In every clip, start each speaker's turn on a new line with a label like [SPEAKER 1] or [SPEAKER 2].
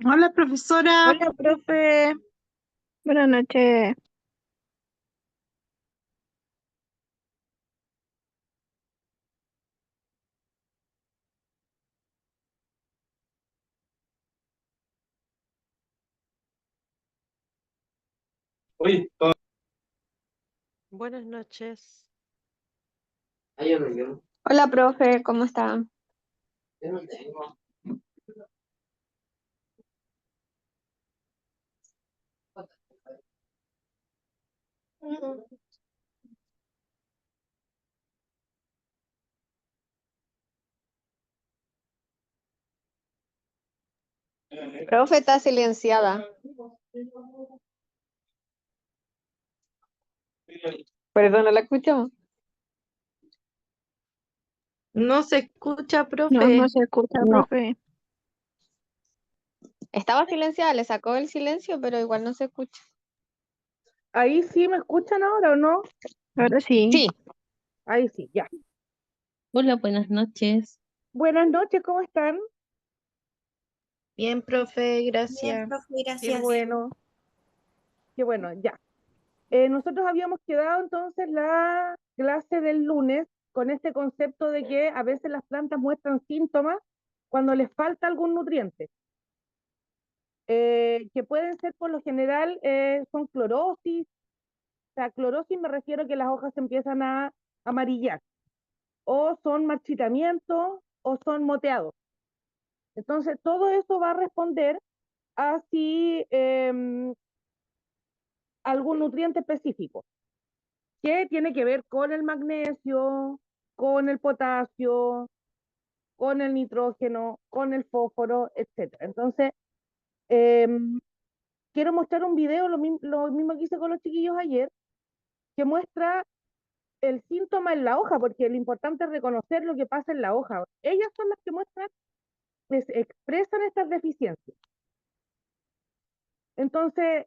[SPEAKER 1] Hola, profesora.
[SPEAKER 2] Hola, profe. Buenas noches.
[SPEAKER 3] Oye,
[SPEAKER 4] Buenas noches.
[SPEAKER 3] yo no, yo no,
[SPEAKER 2] Hola, profe, ¿cómo está?
[SPEAKER 3] yo no tengo.
[SPEAKER 2] Profe, está silenciada. Perdón, ¿no la escuchamos?
[SPEAKER 4] No se escucha,
[SPEAKER 2] No
[SPEAKER 4] profe.
[SPEAKER 2] se escucha,
[SPEAKER 1] No,
[SPEAKER 2] profe. Estaba silenciada, le sacó el silencio, pero igual no se escucha.
[SPEAKER 1] ahí sí me escuchan ahora o no.
[SPEAKER 2] Ahora sí.
[SPEAKER 1] Sí, ahí sí, ya.
[SPEAKER 5] Hola, buenas noches.
[SPEAKER 1] Buenas noches, ¿cómo están?
[SPEAKER 4] Bien, profe,
[SPEAKER 6] Bien,
[SPEAKER 4] gracias.
[SPEAKER 6] profe,
[SPEAKER 1] Qué
[SPEAKER 6] gracias.
[SPEAKER 1] bueno, qué bueno, ya. Nosotros habíamos quedado entonces la clase del lunes con este concepto de que a veces las plantas muestran síntomas cuando les falta algún nutriente, que pueden ser por lo general, son clorosis. O sea, clorosis me refiero a que las hojas empiezan a amarillar, o son marchitamientos, o son moteados. Entonces, todo eso va a responder a si algún nutriente específico, que tiene que ver con el magnesio, con el potasio, con el nitrógeno, con el fósforo, etcétera. Entonces, em, quiero mostrar un video, lo mismo que hice con los chiquillos ayer, que muestra el síntoma en la hoja, porque lo importante es reconocer lo que pasa en la hoja. Ellas son las que muestran, expresan estas deficiencias. Entonces,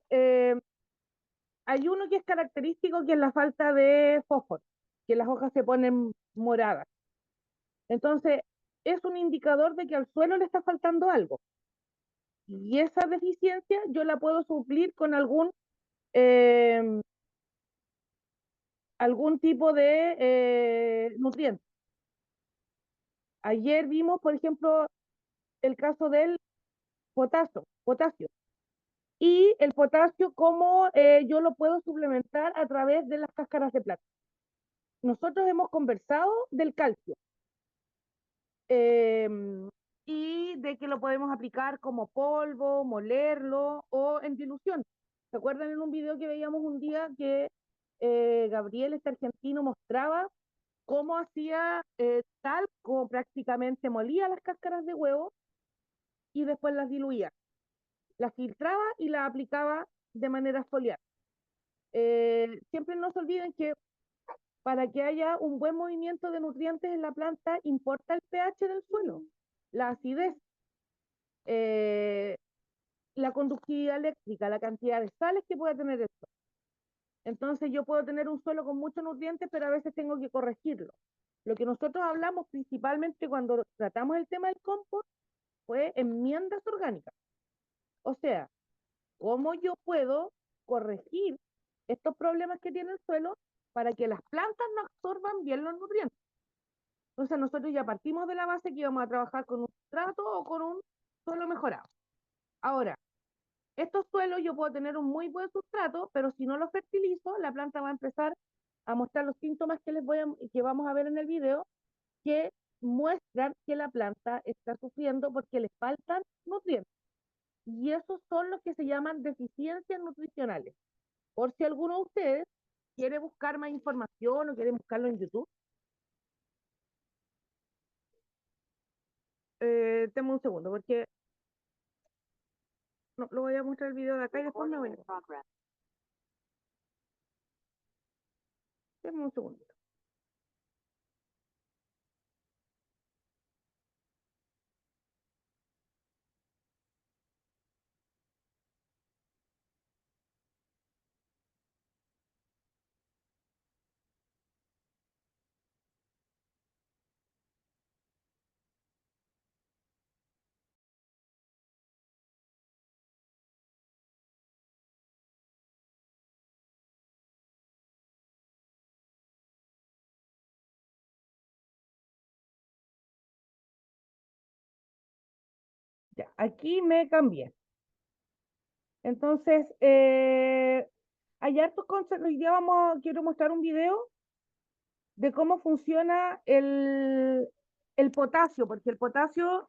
[SPEAKER 1] hay uno que es característico, que es la falta de fósforo, que las hojas se ponen moradas. Entonces, es un indicador de que al suelo le está faltando algo. Y esa deficiencia yo la puedo suplir con eh, algún tipo de nutriente. Ayer vimos, por ejemplo, el caso del potasio. Y el potasio, cómo yo lo puedo suplementar a través de las cáscaras de plata. Nosotros hemos conversado del calcio, eh, y de que lo podemos aplicar como polvo, molerlo o en dilución. ¿Se acuerdan en un video que veíamos un día que Gabriel, este argentino, mostraba cómo hacía talco, prácticamente molía las cáscaras de huevo y después las diluía, las filtraba y las aplicaba de manera foliar? Siempre no se olviden que para que haya un buen movimiento de nutrientes en la planta importa el pH del suelo, la acidez, eh, la conductividad eléctrica, la cantidad de sales que pueda tener el suelo. Entonces yo puedo tener un suelo con muchos nutrientes, pero a veces tengo que corregirlo. Lo que nosotros hablamos principalmente cuando tratamos el tema del compost fue enmiendas orgánicas. O sea, cómo yo puedo corregir estos problemas que tiene el suelo para que las plantas no absorban bien los nutrientes. Entonces nosotros ya partimos de la base que íbamos a trabajar con un sustrato o con un suelo mejorado. Ahora, estos suelos yo puedo tener un muy buen sustrato, pero si no los fertilizo, la planta va a empezar a mostrar los síntomas que vamos a ver en el video, que muestran que la planta está sufriendo porque le faltan nutrientes. Y esos son los que se llaman deficiencias nutricionales. Por si alguno de ustedes quiere buscar más información o quiere buscarlo en YouTube, tengo un segundo, porque no, lo voy a mostrar el video de acá y después me voy a... Denme un segundo. Ya, aquí me cambié. Entonces, hay hartos conceptos. Hoy día quiero mostrar un video de cómo funciona el potasio, porque el potasio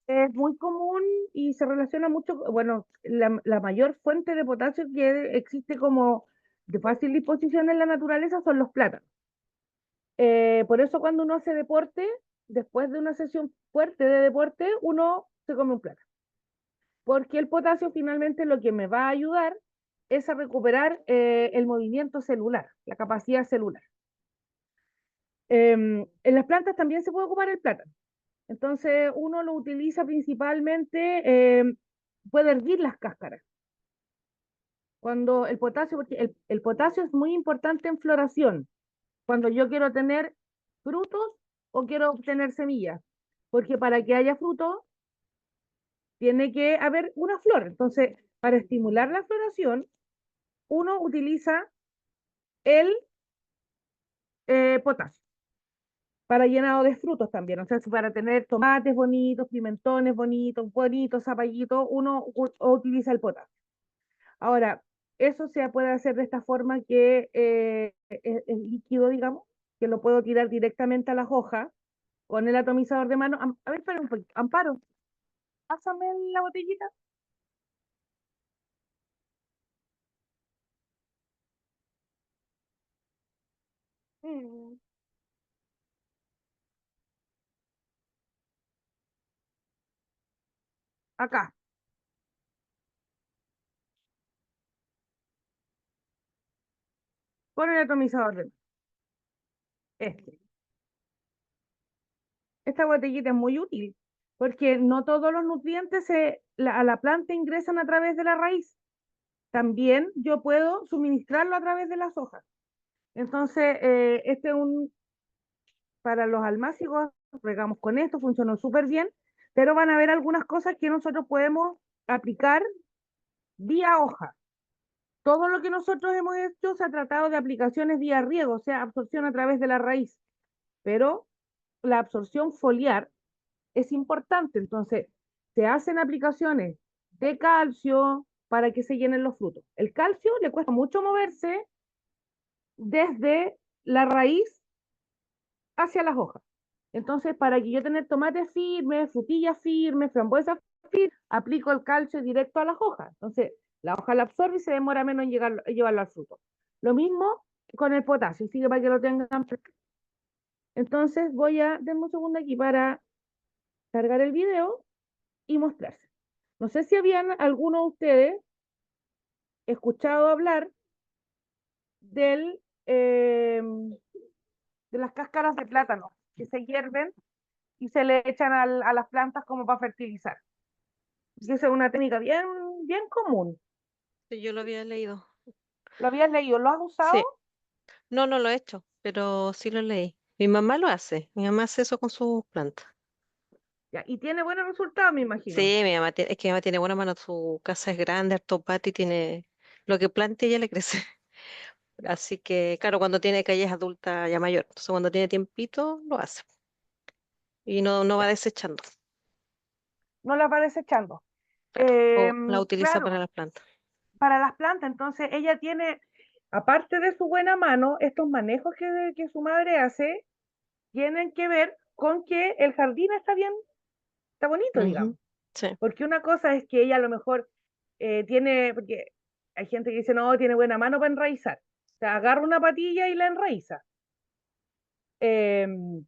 [SPEAKER 1] es muy común y se relaciona mucho, bueno, la mayor fuente de potasio que existe como de fácil disposición en la naturaleza son los plátanos. Por eso cuando uno hace deporte, después de una sesión fuerte de deporte, uno se come un plátano. Porque el potasio finalmente lo que me va a ayudar es a recuperar el movimiento celular, la capacidad celular. En las plantas también se puede ocupar el plátano. Entonces uno lo utiliza principalmente, puede hervir las cáscaras. Cuando el potasio, porque el potasio es muy importante en floración, cuando yo quiero tener frutos o quiero obtener semillas, porque para que haya fruto tiene que haber una flor. Entonces, para estimular la floración, uno utiliza el potasio para llenado de frutos también. O sea, para tener tomates bonitos, pimentones bonitos, zapallitos, uno utiliza el potasio. Ahora, eso se puede hacer de esta forma que es líquido, digamos, que lo puedo tirar directamente a las hojas con el atomizador de mano. A ver, espera un poquito. Amparo, pásame la botellita. Mm, Acá, con el atomizador de mano. Este. Esta botellita es muy útil porque no todos los nutrientes a la planta ingresan a través de la raíz. También yo puedo suministrarlo a través de las hojas. Entonces, este es para los almácigos, regamos con esto, funcionó súper bien, pero van a haber algunas cosas que nosotros podemos aplicar vía hoja. Todo lo que nosotros hemos hecho se ha tratado de aplicaciones vía riego, o sea, absorción a través de la raíz, pero la absorción foliar es importante. Entonces, se hacen aplicaciones de calcio para que se llenen los frutos. El calcio le cuesta mucho moverse desde la raíz hacia las hojas. Entonces, para que yo tener tomates firmes, frutillas firmes, frambuesas firmes, aplico el calcio directo a las hojas. Entonces, la hoja la absorbe y se demora menos en llevarlo al fruto. Lo mismo con el potasio, sigue para que lo tengan. Entonces, denme un segundo aquí para cargar el video y mostrarse. No sé si habían alguno de ustedes escuchado hablar del, de las cáscaras de plátano que se hierven y se le echan a las plantas como para fertilizar. Esa es una técnica bien, bien común.
[SPEAKER 6] Sí, yo lo había leído.
[SPEAKER 1] ¿Lo habías leído? ¿Lo has usado?
[SPEAKER 6] Sí, no, no lo he hecho, pero sí lo leí. Mi mamá lo hace, mi mamá hace eso con sus plantas.
[SPEAKER 1] Ya, y tiene buenos resultados, me imagino.
[SPEAKER 6] Sí, mi mamá es que mi mamá tiene buena mano, su casa es grande, harto patio y tiene lo que plante ella le crece. Así que, claro, cuando tiene calles adulta ya mayor, entonces cuando tiene tiempito lo hace y no va
[SPEAKER 1] Ya,
[SPEAKER 6] desechando.
[SPEAKER 1] no la va desechando.
[SPEAKER 6] O la utiliza para
[SPEAKER 1] Claro,
[SPEAKER 6] las plantas.
[SPEAKER 1] para las plantas, entonces ella tiene, aparte de su buena mano, estos manejos que su madre hace, tienen que ver con que el jardín está bien, está bonito,
[SPEAKER 6] Ujú.
[SPEAKER 1] digamos.
[SPEAKER 6] Sí,
[SPEAKER 1] Porque una cosa es que ella a lo mejor porque hay gente que dice, no, tiene buena mano para enraizar. O sea, agarra una patilla y la enraiza. Em,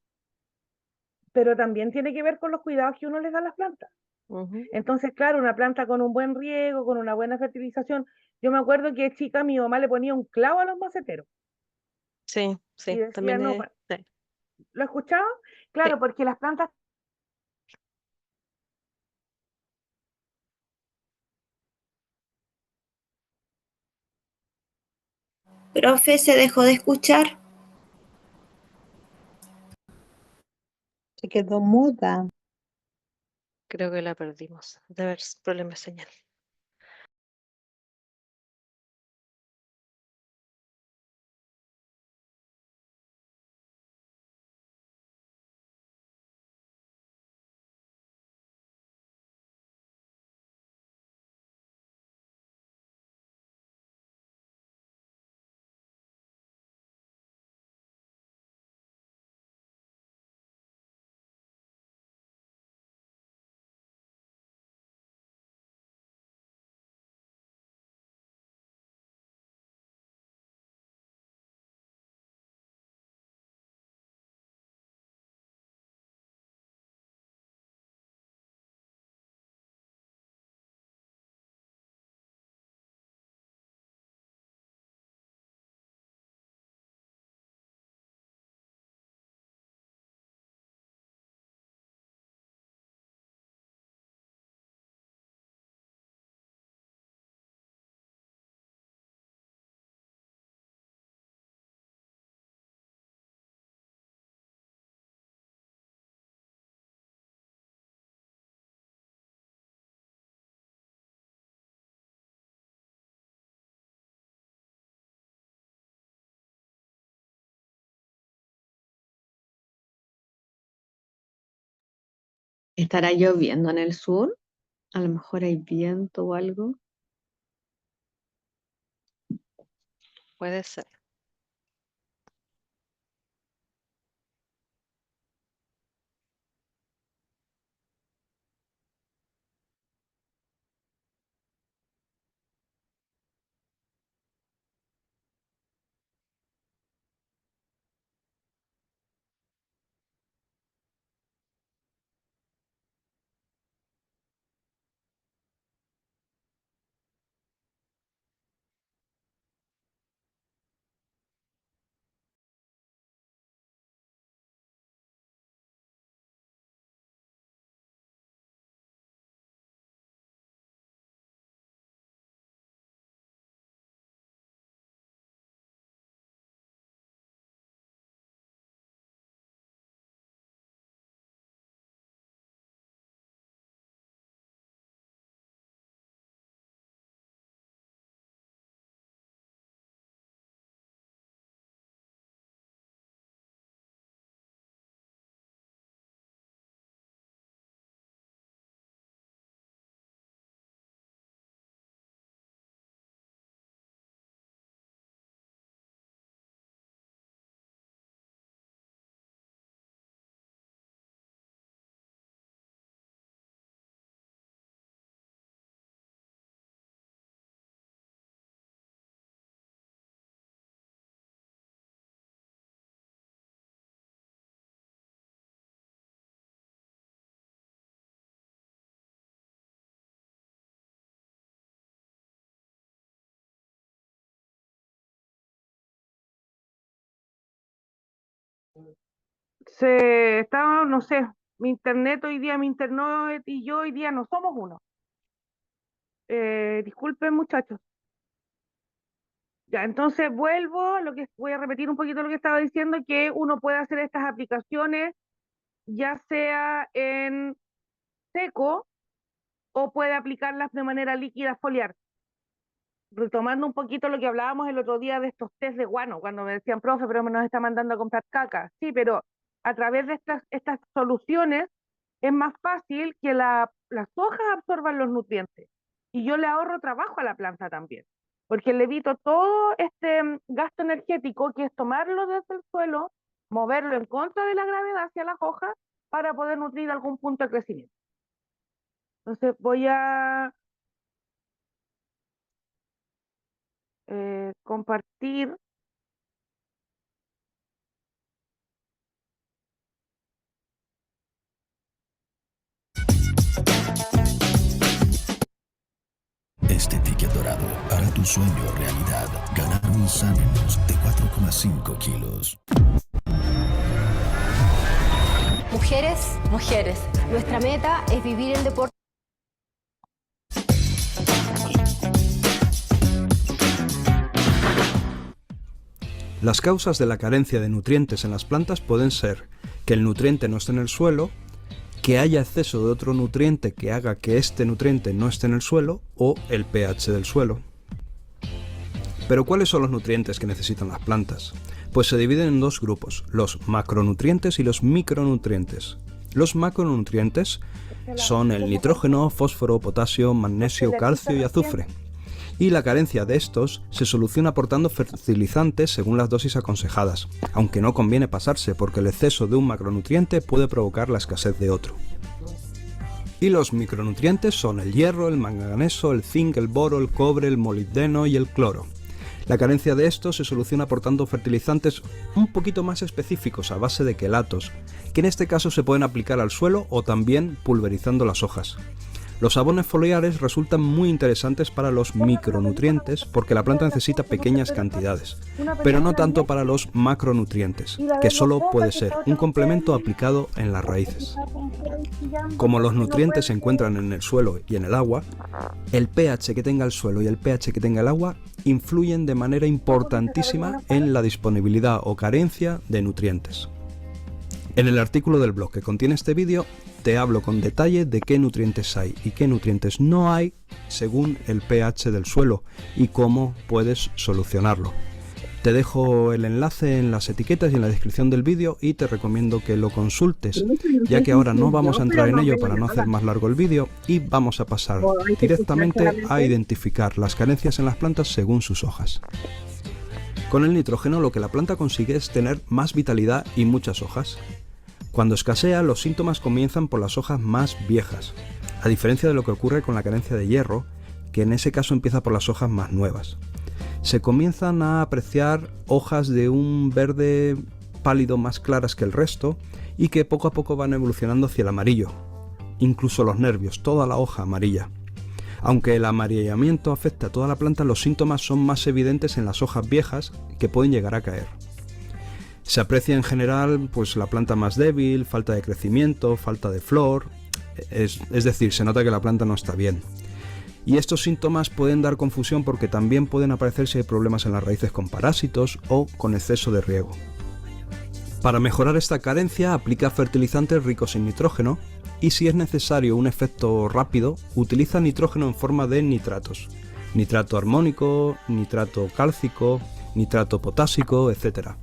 [SPEAKER 1] pero también tiene que ver con los cuidados que uno les da a las plantas.
[SPEAKER 6] ujú.
[SPEAKER 1] Entonces, claro, una planta con un buen riego, con una buena fertilización. Yo me acuerdo que chica mi mamá le ponía un clavo a los maceteros
[SPEAKER 6] Sí,
[SPEAKER 1] y
[SPEAKER 6] sí,
[SPEAKER 1] decía,
[SPEAKER 6] también
[SPEAKER 1] no,
[SPEAKER 6] es, sí,
[SPEAKER 1] ¿lo he escuchado?
[SPEAKER 6] sí.
[SPEAKER 1] Claro, porque las plantas.
[SPEAKER 7] Profe, se dejó de escuchar.
[SPEAKER 5] Se quedó muda.
[SPEAKER 6] Creo que la perdimos. Debe haber problema de señal.
[SPEAKER 2] ¿Estará lloviendo en el sur? A lo mejor hay viento o algo.
[SPEAKER 6] Puede ser.
[SPEAKER 1] No sé, mi internet hoy día, mi internet y yo hoy día no somos uno. Disculpen, muchachos. Ya, entonces vuelvo, voy a repetir un poquito lo que estaba diciendo, que uno puede hacer estas aplicaciones ya sea en seco o puede aplicarlas de manera líquida foliar. Retomando un poquito lo que hablábamos el otro día de estos test de guano, cuando me decían, profe, pero nos está mandando a comprar caca. Sí, pero a través de estas soluciones es más fácil que las hojas absorban los nutrientes. Y yo le ahorro trabajo a la planta también, porque le evito todo este gasto energético que es tomarlo desde el suelo, moverlo en contra de la gravedad hacia las hojas para poder nutrir algún punto de crecimiento. Entonces voy a compartir.
[SPEAKER 8] Este ticket dorado hará tu sueño realidad. Ganar un Sanenus de 4,5 kilos.
[SPEAKER 9] Mujeres, mujeres. Nuestra meta es vivir el deporte.
[SPEAKER 10] Las causas de la carencia de nutrientes en las plantas pueden ser que el nutriente no esté en el suelo, que haya exceso de otro nutriente que haga que este nutriente no esté en el suelo o el pH del suelo. Pero ¿cuáles son los nutrientes que necesitan las plantas? Pues se dividen en dos grupos, los macronutrientes y los micronutrientes. Los macronutrientes son el nitrógeno, fósforo, potasio, magnesio, calcio y azufre. Y la carencia de estos se soluciona aportando fertilizantes según las dosis aconsejadas, aunque no conviene pasarse porque el exceso de un macronutriente puede provocar la escasez de otro. Y los micronutrientes son el hierro, el manganeso, el zinc, el boro, el cobre, el molibdeno y el cloro. La carencia de estos se soluciona aportando fertilizantes un poquito más específicos a base de quelatos, que en este caso se pueden aplicar al suelo o también pulverizando las hojas. Los abonos foliares resultan muy interesantes para los micronutrientes porque la planta necesita pequeñas cantidades, pero no tanto para los macronutrientes, que solo puede ser un complemento aplicado en las raíces. Como los nutrientes se encuentran en el suelo y en el agua, el pH que tenga el suelo y el pH que tenga el agua influyen de manera importantísima en la disponibilidad o carencia de nutrientes. En el artículo del blog que contiene este vídeo te hablo con detalle de qué nutrientes hay y qué nutrientes no hay según el pH del suelo y cómo puedes solucionarlo. Te dejo el enlace en las etiquetas y en la descripción del vídeo y te recomiendo que lo consultes, ya que ahora no vamos a entrar en ello para no hacer más largo el vídeo y vamos a pasar directamente a identificar las carencias en las plantas según sus hojas. Con el nitrógeno lo que la planta consigue es tener más vitalidad y muchas hojas. Cuando escasea, los síntomas comienzan por las hojas más viejas, a diferencia de lo que ocurre con la carencia de hierro, que en ese caso empieza por las hojas más nuevas. Se comienzan a apreciar hojas de un verde pálido más claras que el resto y que poco a poco van evolucionando hacia el amarillo. Incluso los nervios, toda la hoja amarilla. Aunque el amarillamiento afecta a toda la planta, los síntomas son más evidentes en las hojas viejas que pueden llegar a caer. Se aprecia en general pues la planta más débil, falta de crecimiento, falta de flor, es decir, se nota que la planta no está bien. Y estos síntomas pueden dar confusión porque también pueden aparecer si hay problemas en las raíces con parásitos o con exceso de riego. Para mejorar esta carencia, aplica fertilizantes ricos en nitrógeno y si es necesario un efecto rápido, utiliza nitrógeno en forma de nitratos. Nitrato armónico, nitrato cálcico, nitrato potásico, etc.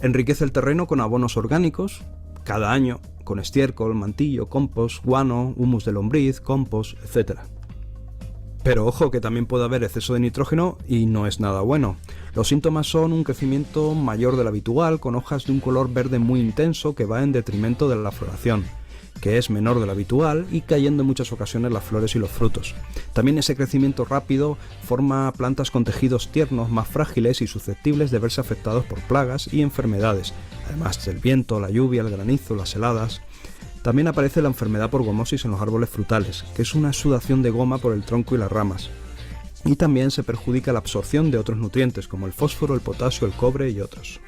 [SPEAKER 10] Enriquece el terreno con abonos orgánicos, cada año, con estiércol, mantillo, compost, guano, humus de lombriz, compost, etc. Pero ojo que también puede haber exceso de nitrógeno y no es nada bueno. Los síntomas son un crecimiento mayor del habitual, con hojas de un color verde muy intenso que va en detrimento de la floración, que es menor del habitual y cayendo en muchas ocasiones las flores y los frutos. También ese crecimiento rápido forma plantas con tejidos tiernos más frágiles y susceptibles de verse afectados por plagas y enfermedades, además del viento, la lluvia, el granizo, las heladas. También aparece la enfermedad por gomosis en los árboles frutales, que es una exudación de goma por el tronco y las ramas. Y también se perjudica la absorción de otros nutrientes como el fósforo, el potasio, el cobre y otros.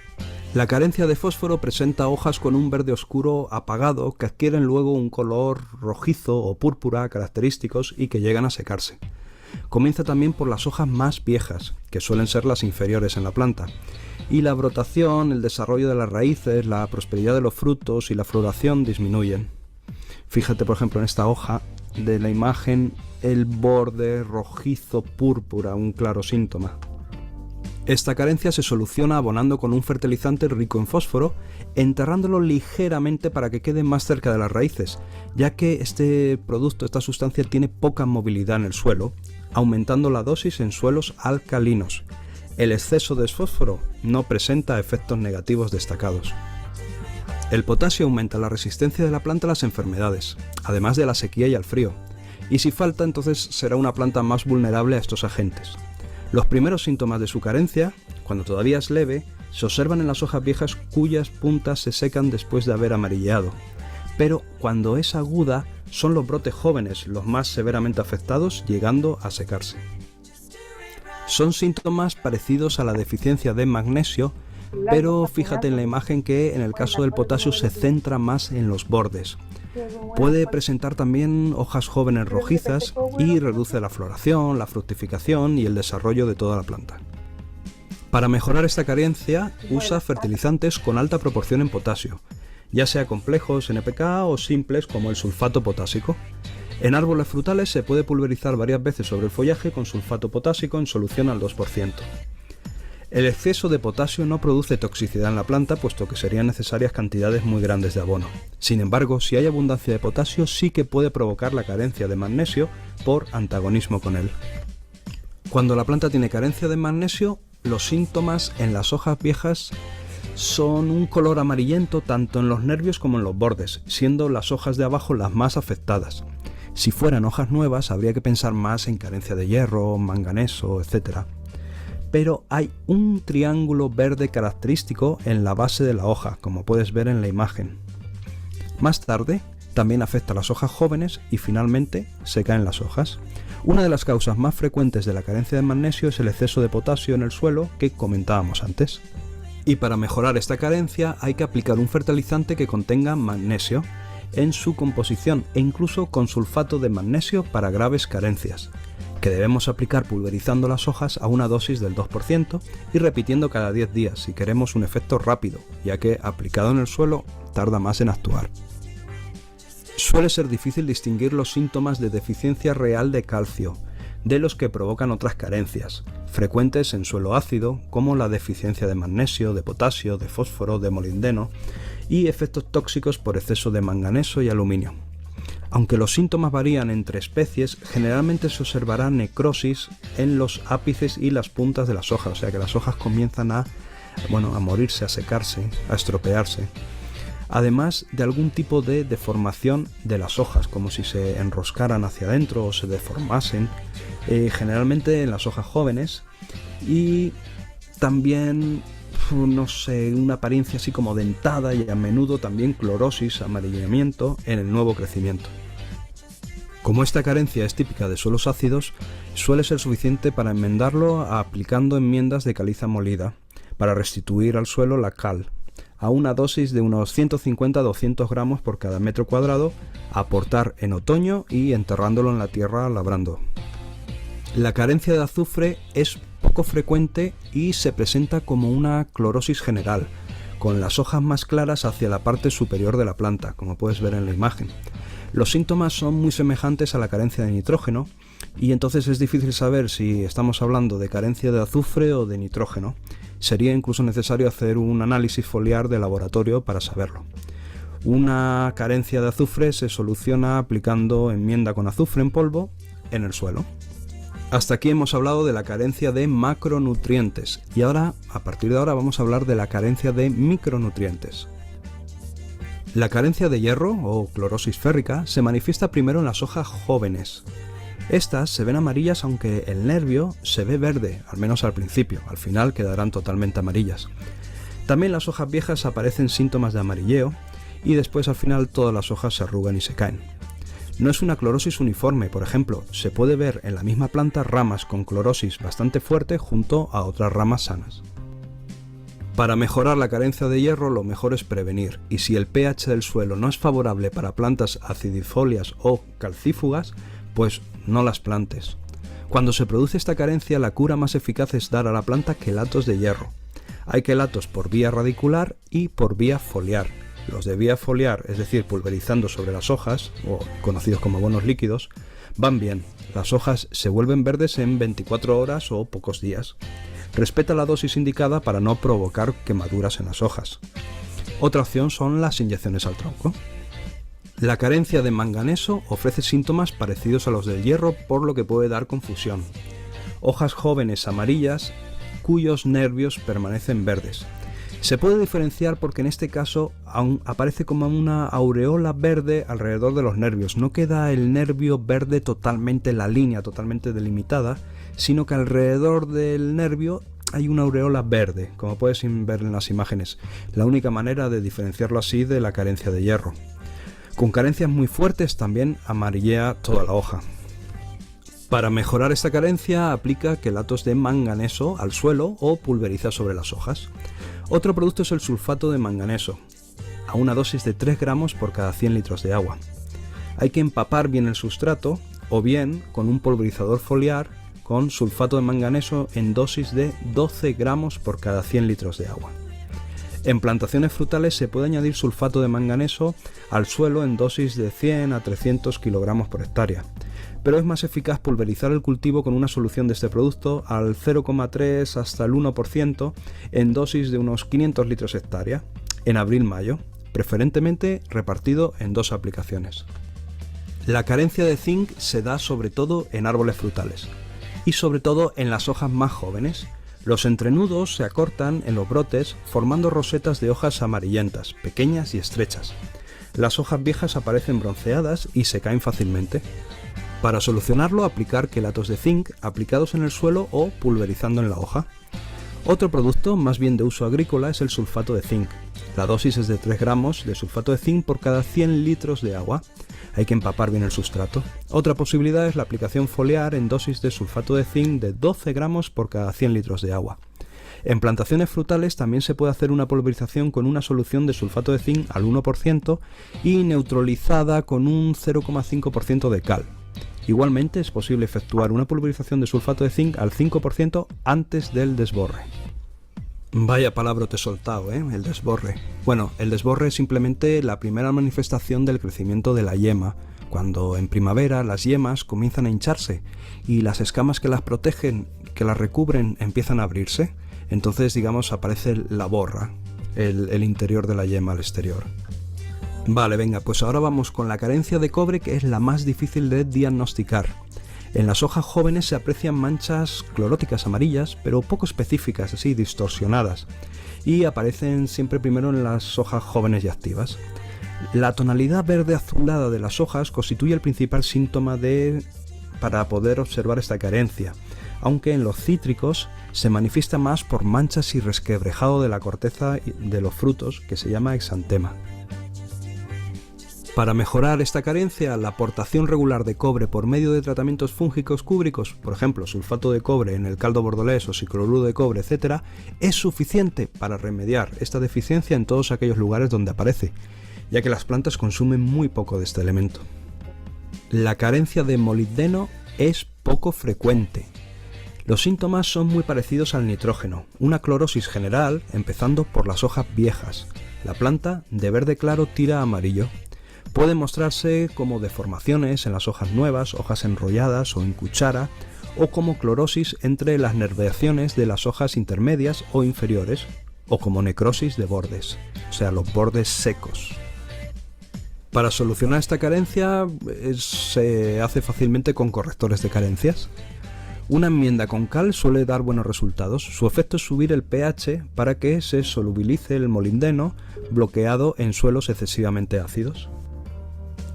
[SPEAKER 10] La carencia de fósforo presenta hojas con un verde oscuro apagado que adquieren luego un color rojizo o púrpura característicos y que llegan a secarse. Comienza también por las hojas más viejas, que suelen ser las inferiores en la planta, y la brotación, el desarrollo de las raíces, la prosperidad de los frutos y la floración disminuyen. Fíjate por ejemplo en esta hoja de la imagen, el borde rojizo púrpura, un claro síntoma. Esta carencia se soluciona abonando con un fertilizante rico en fósforo, enterrándolo ligeramente para que quede más cerca de las raíces, ya que este producto, esta sustancia, tiene poca movilidad en el suelo, aumentando la dosis en suelos alcalinos. El exceso de fósforo no presenta efectos negativos destacados. El potasio aumenta la resistencia de la planta a las enfermedades, además de la sequía y al frío, y si falta entonces será una planta más vulnerable a estos agentes. Los primeros síntomas de su carencia, cuando todavía es leve, se observan en las hojas viejas cuyas puntas se secan después de haber amarilleado, pero cuando es aguda son los brotes jóvenes los más severamente afectados, llegando a secarse. Son síntomas parecidos a la deficiencia de magnesio, pero fíjate en la imagen que en el caso del potasio se centra más en los bordes. Puede presentar también hojas jóvenes rojizas y reduce la floración, la fructificación y el desarrollo de toda la planta. Para mejorar esta carencia, usa fertilizantes con alta proporción en potasio, ya sea complejos NPK o simples como el sulfato potásico. En árboles frutales se puede pulverizar varias veces sobre el follaje con sulfato potásico en solución al 2%. El exceso de potasio no produce toxicidad en la planta, puesto que serían necesarias cantidades muy grandes de abono. Sin embargo, si hay abundancia de potasio, sí que puede provocar la carencia de magnesio por antagonismo con él. Cuando la planta tiene carencia de magnesio, los síntomas en las hojas viejas son un color amarillento tanto en los nervios como en los bordes, siendo las hojas de abajo las más afectadas. Si fueran hojas nuevas, habría que pensar más en carencia de hierro, manganeso, etc. Pero hay un triángulo verde característico en la base de la hoja, como puedes ver en la imagen. Más tarde, también afecta a las hojas jóvenes y finalmente se caen las hojas. Una de las causas más frecuentes de la carencia de magnesio es el exceso de potasio en el suelo que comentábamos antes. Y para mejorar esta carencia hay que aplicar un fertilizante que contenga magnesio en su composición e incluso con sulfato de magnesio para graves carencias, que debemos aplicar pulverizando las hojas a una dosis del 2% y repitiendo cada 10 días si queremos un efecto rápido, ya que aplicado en el suelo tarda más en actuar. Suele ser difícil distinguir los síntomas de deficiencia real de calcio, de los que provocan otras carencias, frecuentes en suelo ácido, como la deficiencia de magnesio, de potasio, de fósforo, de molibdeno, y efectos tóxicos por exceso de manganeso y aluminio. Aunque los síntomas varían entre especies, generalmente se observará necrosis en los ápices y las puntas de las hojas, o sea que las hojas comienzan a morirse, a secarse, a estropearse. Además de algún tipo de deformación de las hojas, como si se enroscaran hacia adentro o se deformasen, generalmente en las hojas jóvenes, y también, una apariencia así como dentada y a menudo también clorosis, amarillamiento en el nuevo crecimiento. Como esta carencia es típica de suelos ácidos, suele ser suficiente para enmendarlo aplicando enmiendas de caliza molida, para restituir al suelo la cal, a una dosis de unos 150-200 gramos por cada metro cuadrado, a aportar en otoño y enterrándolo en la tierra labrando. La carencia de azufre es poco frecuente y se presenta como una clorosis general, con las hojas más claras hacia la parte superior de la planta, como puedes ver en la imagen. Los síntomas son muy semejantes a la carencia de nitrógeno y entonces es difícil saber si estamos hablando de carencia de azufre o de nitrógeno. Sería incluso necesario hacer un análisis foliar de laboratorio para saberlo. Una carencia de azufre se soluciona aplicando enmienda con azufre en polvo en el suelo. Hasta aquí hemos hablado de la carencia de macronutrientes y ahora, a partir de ahora, vamos a hablar de la carencia de micronutrientes. La carencia de hierro o clorosis férrica se manifiesta primero en las hojas jóvenes. Estas se ven amarillas aunque el nervio se ve verde, al menos al principio, al final quedarán totalmente amarillas. También en las hojas viejas aparecen síntomas de amarilleo y después al final todas las hojas se arrugan y se caen. No es una clorosis uniforme, por ejemplo, se puede ver en la misma planta ramas con clorosis bastante fuerte junto a otras ramas sanas. Para mejorar la carencia de hierro lo mejor es prevenir, y si el pH del suelo no es favorable para plantas acidifolias o calcífugas, pues no las plantes. Cuando se produce esta carencia, la cura más eficaz es dar a la planta quelatos de hierro. Hay quelatos por vía radicular y por vía foliar. Los de vía foliar, es decir, pulverizando sobre las hojas, o conocidos como abonos líquidos, van bien. Las hojas se vuelven verdes en 24 horas o pocos días. Respeta la dosis indicada para no provocar quemaduras en las hojas. Otra opción son las inyecciones al tronco. La carencia de manganeso ofrece síntomas parecidos a los del hierro, por lo que puede dar confusión. Hojas jóvenes amarillas cuyos nervios permanecen verdes. Se puede diferenciar porque en este caso aún aparece como una aureola verde alrededor de los nervios. No queda el nervio verde totalmente, la línea totalmente delimitada, sino que alrededor del nervio hay una aureola verde, como puedes ver en las imágenes. La única manera de diferenciarlo así de la carencia de hierro. Con carencias muy fuertes también amarillea toda la hoja. Para mejorar esta carencia aplica quelatos de manganeso al suelo o pulveriza sobre las hojas. Otro producto es el sulfato de manganeso, a una dosis de 3 gramos por cada 100 litros de agua. Hay que empapar bien el sustrato o bien con un pulverizador foliar con sulfato de manganeso en dosis de 12 gramos por cada 100 litros de agua. En plantaciones frutales se puede añadir sulfato de manganeso al suelo en dosis de 100 a 300 kilogramos por hectárea, pero es más eficaz pulverizar el cultivo con una solución de este producto al 0,3 hasta el 1% en dosis de unos 500 litros hectárea en abril-mayo, preferentemente repartido en 2 aplicaciones. La carencia de zinc se da sobre todo en árboles frutales y sobre todo en las hojas más jóvenes. Los entrenudos se acortan en los brotes formando rosetas de hojas amarillentas, pequeñas y estrechas. Las hojas viejas aparecen bronceadas y se caen fácilmente. Para solucionarlo, aplicar quelatos de zinc aplicados en el suelo o pulverizando en la hoja. Otro producto, más bien de uso agrícola, es el sulfato de zinc. La dosis es de 3 gramos de sulfato de zinc por cada 100 litros de agua. Hay que empapar bien el sustrato. Otra posibilidad es la aplicación foliar en dosis de sulfato de zinc de 12 gramos por cada 100 litros de agua. En plantaciones frutales también se puede hacer una pulverización con una solución de sulfato de zinc al 1% y neutralizada con un 0,5% de cal. Igualmente es posible efectuar una pulverización de sulfato de zinc al 5% antes del desborre. Vaya palabra te he soltado, el desborre. Bueno, el desborre es simplemente la primera manifestación del crecimiento de la yema, cuando en primavera las yemas comienzan a hincharse y las escamas que las protegen, que las recubren, empiezan a abrirse. Entonces, digamos, aparece la borra, el interior de la yema al exterior. Vale, venga, pues ahora vamos con la carencia de cobre, que es la más difícil de diagnosticar. En las hojas jóvenes se aprecian manchas cloróticas amarillas, pero poco específicas, así distorsionadas, y aparecen siempre primero en las hojas jóvenes y activas. La tonalidad verde azulada de las hojas constituye el principal síntoma para poder observar esta carencia, aunque en los cítricos se manifiesta más por manchas y resquebrajado de la corteza de los frutos, que se llama exantema. Para mejorar esta carencia, la aportación regular de cobre por medio de tratamientos fúngicos cúbricos, por ejemplo, sulfato de cobre en el caldo bordolés o sicloruro de cobre, etc., es suficiente para remediar esta deficiencia en todos aquellos lugares donde aparece, ya que las plantas consumen muy poco de este elemento. La carencia de molibdeno es poco frecuente. Los síntomas son muy parecidos al nitrógeno, una clorosis general empezando por las hojas viejas. La planta, de verde claro, tira a amarillo. Puede mostrarse como deformaciones en las hojas nuevas, hojas enrolladas o en cuchara, o como clorosis entre las nervaciones de las hojas intermedias o inferiores, o como necrosis de bordes, o sea, los bordes secos. Para solucionar esta carencia se hace fácilmente con correctores de carencias. Una enmienda con cal suele dar buenos resultados. Su efecto es subir el pH para que se solubilice el molibdeno bloqueado en suelos excesivamente ácidos.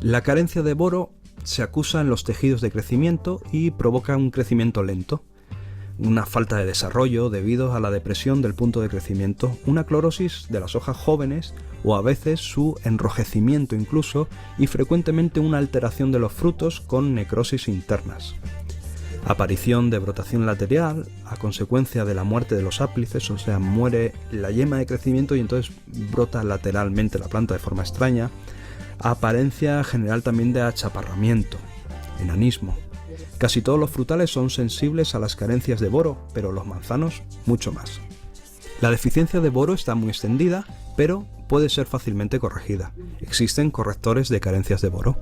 [SPEAKER 10] La carencia de boro se acusa en los tejidos de crecimiento y provoca un crecimiento lento, una falta de desarrollo debido a la depresión del punto de crecimiento, una clorosis de las hojas jóvenes o a veces su enrojecimiento incluso, y frecuentemente una alteración de los frutos con necrosis internas. Aparición de brotación lateral a consecuencia de la muerte de los ápices, o sea, muere la yema de crecimiento y entonces brota lateralmente la planta de forma extraña. Apariencia general también de achaparramiento, enanismo. Casi todos los frutales son sensibles a las carencias de boro, pero los manzanos mucho más. La deficiencia de boro está muy extendida, pero puede ser fácilmente corregida. Existen correctores de carencias de boro.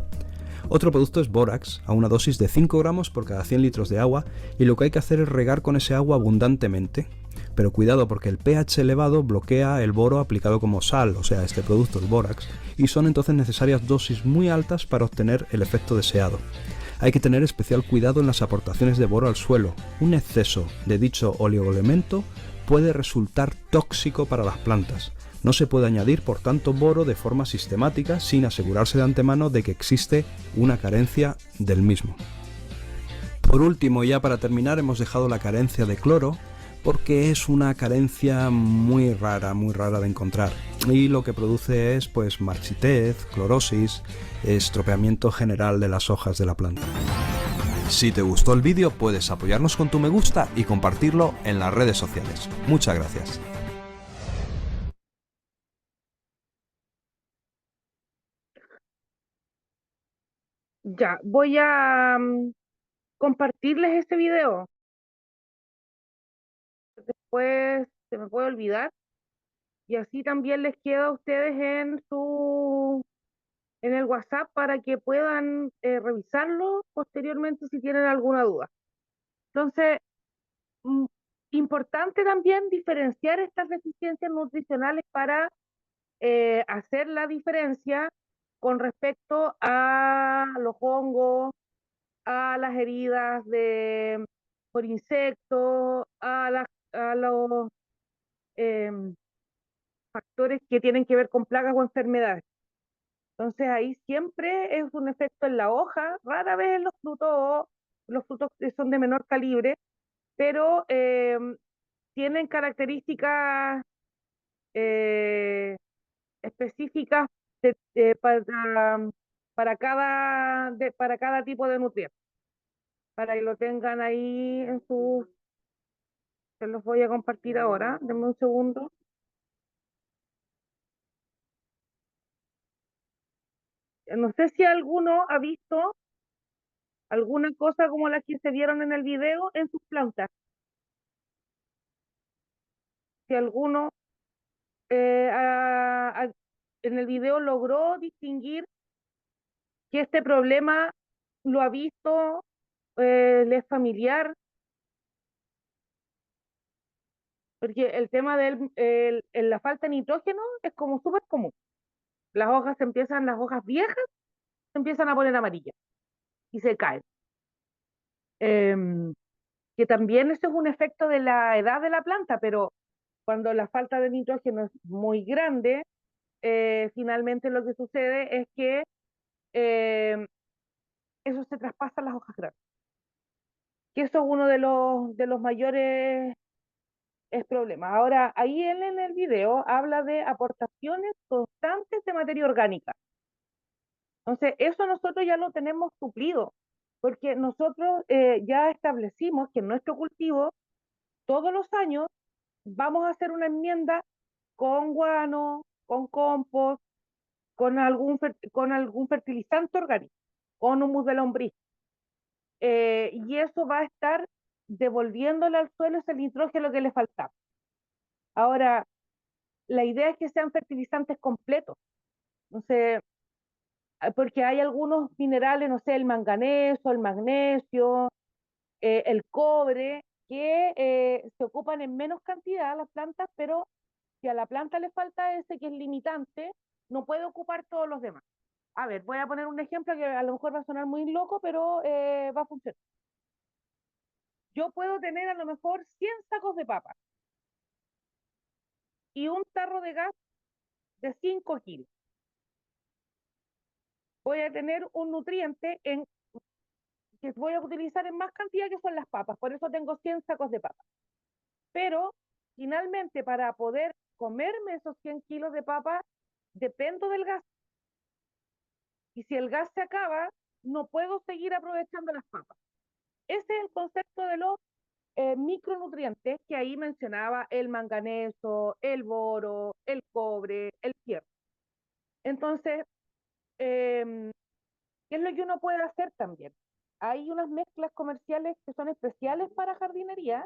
[SPEAKER 10] Otro producto es bórax, a una dosis de 5 gramos por cada 100 litros de agua, y lo que hay que hacer es regar con ese agua abundantemente. Pero cuidado, porque el pH elevado bloquea el boro aplicado como sal, o sea, este producto, el bórax, y son entonces necesarias dosis muy altas para obtener el efecto deseado. Hay que tener especial cuidado en las aportaciones de boro al suelo. Un exceso de dicho oligoelemento puede resultar tóxico para las plantas. No se puede añadir, por tanto, boro de forma sistemática sin asegurarse de antemano de que existe una carencia del mismo. Por último, ya para terminar, hemos dejado la carencia de cloro, porque es una carencia muy rara de encontrar, y lo que produce es pues marchitez, clorosis, estropeamiento general de las hojas de la planta. Si te gustó el vídeo, puedes apoyarnos con tu me gusta y compartirlo en las redes sociales. Muchas gracias.
[SPEAKER 1] Ya, voy a compartirles este video. Después se me puede olvidar. Y así también les queda a ustedes en el WhatsApp para que puedan revisarlo posteriormente si tienen alguna duda. Entonces, mm, importante también diferenciar estas deficiencias nutricionales para hacer la diferencia con respecto a los hongos, a las heridas por insectos, a los factores que tienen que ver con plagas o enfermedades. Entonces ahí siempre es un efecto en la hoja, rara vez en los frutos que son de menor calibre, pero tienen características específicas para cada tipo de nutriente, para que lo tengan ahí se los voy a compartir ahora, denme un segundo. No sé si alguno ha visto alguna cosa como la que se vieron en el video en sus plantas. Si alguno en el video logró distinguir que este problema lo ha visto, le es familiar, porque el tema la falta de nitrógeno es como súper común. Las hojas viejas se empiezan a poner amarillas y se caen. Em, que también eso es un efecto de la edad de la planta, pero cuando la falta de nitrógeno es muy grande, finalmente lo que sucede es que eso se traspasa a las hojas grandes. Que eso es uno de los mayores problemas. Ahora, ahí él en el video habla de aportaciones constantes de materia orgánica. Entonces, eso nosotros ya lo tenemos suplido, porque nosotros ya establecimos que en nuestro cultivo, todos los años, vamos a hacer una enmienda con guano, con compost, con algún fertilizante orgánico, con humus de lombriz. Y eso va a estar devolviéndole al suelo ese nitrógeno que le faltaba. Ahora, la idea es que sean fertilizantes completos. Entonces, porque hay algunos minerales, no sé, el manganeso, el magnesio, el cobre, que se ocupan en menos cantidad las plantas, pero si a la planta le falta ese que es limitante, no puede ocupar todos los demás. A ver, voy a poner un ejemplo que a lo mejor va a sonar muy loco, pero va a funcionar. Yo puedo tener a lo mejor 100 sacos de papa y un tarro de gas de 5 kilos. Voy a tener un nutriente que voy a utilizar en más cantidad, que son las papas. Por eso tengo 100 sacos de papa. Pero finalmente, para poder comerme esos 100 kilos de papa, dependo del gas. Y si el gas se acaba, no puedo seguir aprovechando las papas. Ese es el concepto de los micronutrientes que ahí mencionaba: el manganeso, el boro, el cobre, el hierro. Entonces, ¿qué es lo que uno puede hacer también? Hay unas mezclas comerciales que son especiales para jardinería,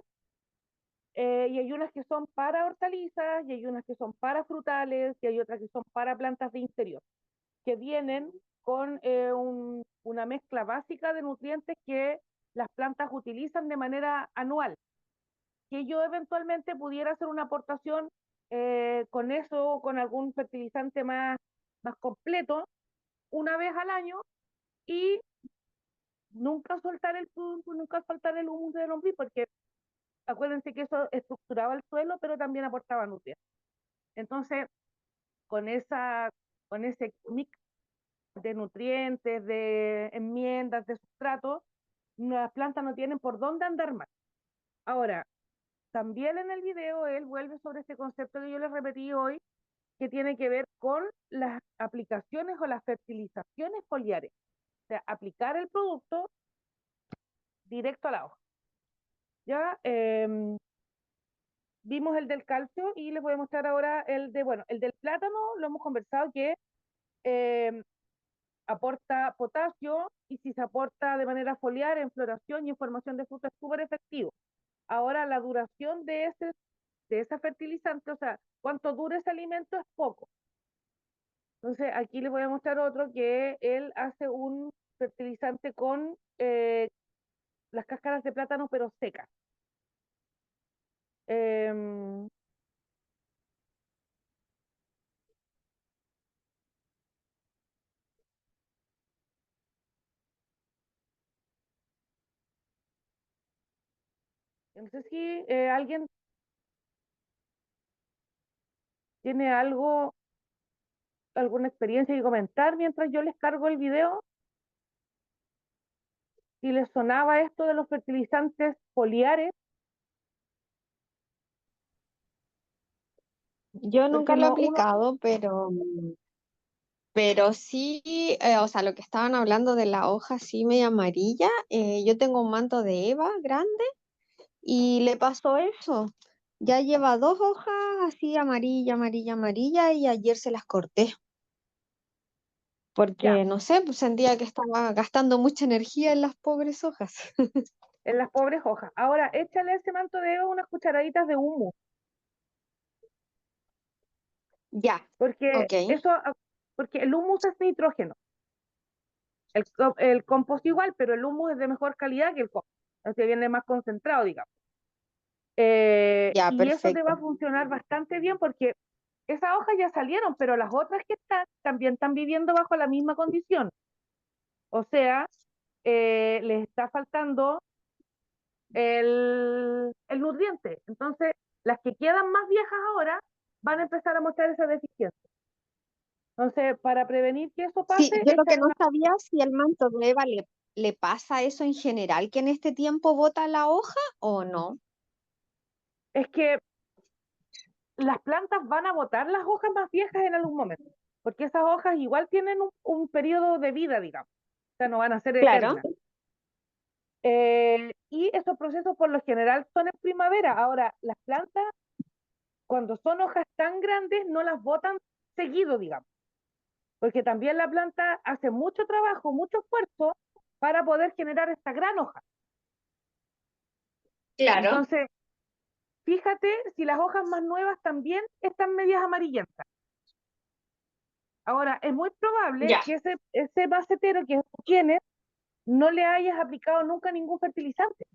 [SPEAKER 1] y hay unas que son para hortalizas, y hay unas que son para frutales, y hay otras que son para plantas de interior, que vienen con una mezcla básica de nutrientes que las plantas utilizan de manera anual, que yo eventualmente pudiera hacer una aportación con eso, con algún fertilizante más completo, una vez al año, y nunca soltar el punto, nunca soltar el humus de lombriz, porque acuérdense que eso estructuraba el suelo, pero también aportaba nutrientes. Entonces, con ese mix de nutrientes, de enmiendas, de sustratos, las plantas no tienen por dónde andar más. Ahora, también en el video él vuelve sobre este concepto que yo les repetí hoy, que tiene que ver con las aplicaciones o las fertilizaciones foliares. O sea, aplicar el producto directo a la hoja. Ya vimos el del calcio y les voy a mostrar ahora el del plátano. Lo hemos conversado, que aporta potasio, y si se aporta de manera foliar en floración y en formación de fruta, es súper efectivo. Ahora, la duración de esa fertilizante, o sea, cuánto dura ese alimento, es poco. Entonces, aquí les voy a mostrar otro que él hace un fertilizante con las cáscaras de plátano, pero secas. Em, no sé si alguien tiene alguna experiencia que comentar mientras yo les cargo el video. Si les sonaba esto de los fertilizantes foliares,
[SPEAKER 2] Yo nunca
[SPEAKER 1] porque
[SPEAKER 2] lo he
[SPEAKER 1] no,
[SPEAKER 2] aplicado, pero sí, o sea, lo que estaban hablando de la hoja así media amarilla, yo tengo un manto de Eva grande y le pasó eso. Ya lleva 2 hojas así amarilla, amarilla, amarilla, y ayer se las corté
[SPEAKER 1] ya,
[SPEAKER 2] porque, no sé, pues sentía que estaba gastando mucha energía en las pobres hojas.
[SPEAKER 1] en las pobres hojas. Ahora, échale a ese manto de Eva unas cucharaditas de humo,
[SPEAKER 2] Ya,
[SPEAKER 1] porque
[SPEAKER 2] ok.
[SPEAKER 1] porque el humus es nitrógeno. El compost igual, pero el humus es de mejor calidad que el compost. Entonces viene más concentrado, digamos.
[SPEAKER 2] Ya,
[SPEAKER 1] Y eso te va a
[SPEAKER 2] perfecto.
[SPEAKER 1] funcionar bastante bien porque esas hojas ya salieron, pero las otras que están también están viviendo bajo la misma condición. O sea, les está faltando el nutriente. Entonces, las que quedan más viejas ahora van a empezar a mostrar esa deficiencia. Entonces, para prevenir que eso
[SPEAKER 2] Sí,
[SPEAKER 1] pase,
[SPEAKER 2] yo lo que
[SPEAKER 1] echar
[SPEAKER 2] no
[SPEAKER 1] una...
[SPEAKER 2] sabía si al manto de Eva le pasa eso en general, que en este tiempo bota la hoja o no.
[SPEAKER 1] Es que las plantas van a botar las hojas más viejas en algún momento, porque esas hojas igual tienen un periodo de vida, digamos, o sea, no van a ser
[SPEAKER 2] Claro.
[SPEAKER 1] eternas. Y esos procesos por lo general son en primavera. Ahora, las plantas, cuando son hojas tan grandes, no las botan seguido, digamos, porque también la planta hace mucho trabajo, mucho esfuerzo para poder generar esta gran hoja.
[SPEAKER 2] Claro.
[SPEAKER 1] Entonces, fíjate si las hojas más nuevas también están medias amarillentas. Ahora, es muy probable
[SPEAKER 2] Ya.
[SPEAKER 1] que ese macetero que tú tienes no le hayas aplicado nunca ningún fertilizante.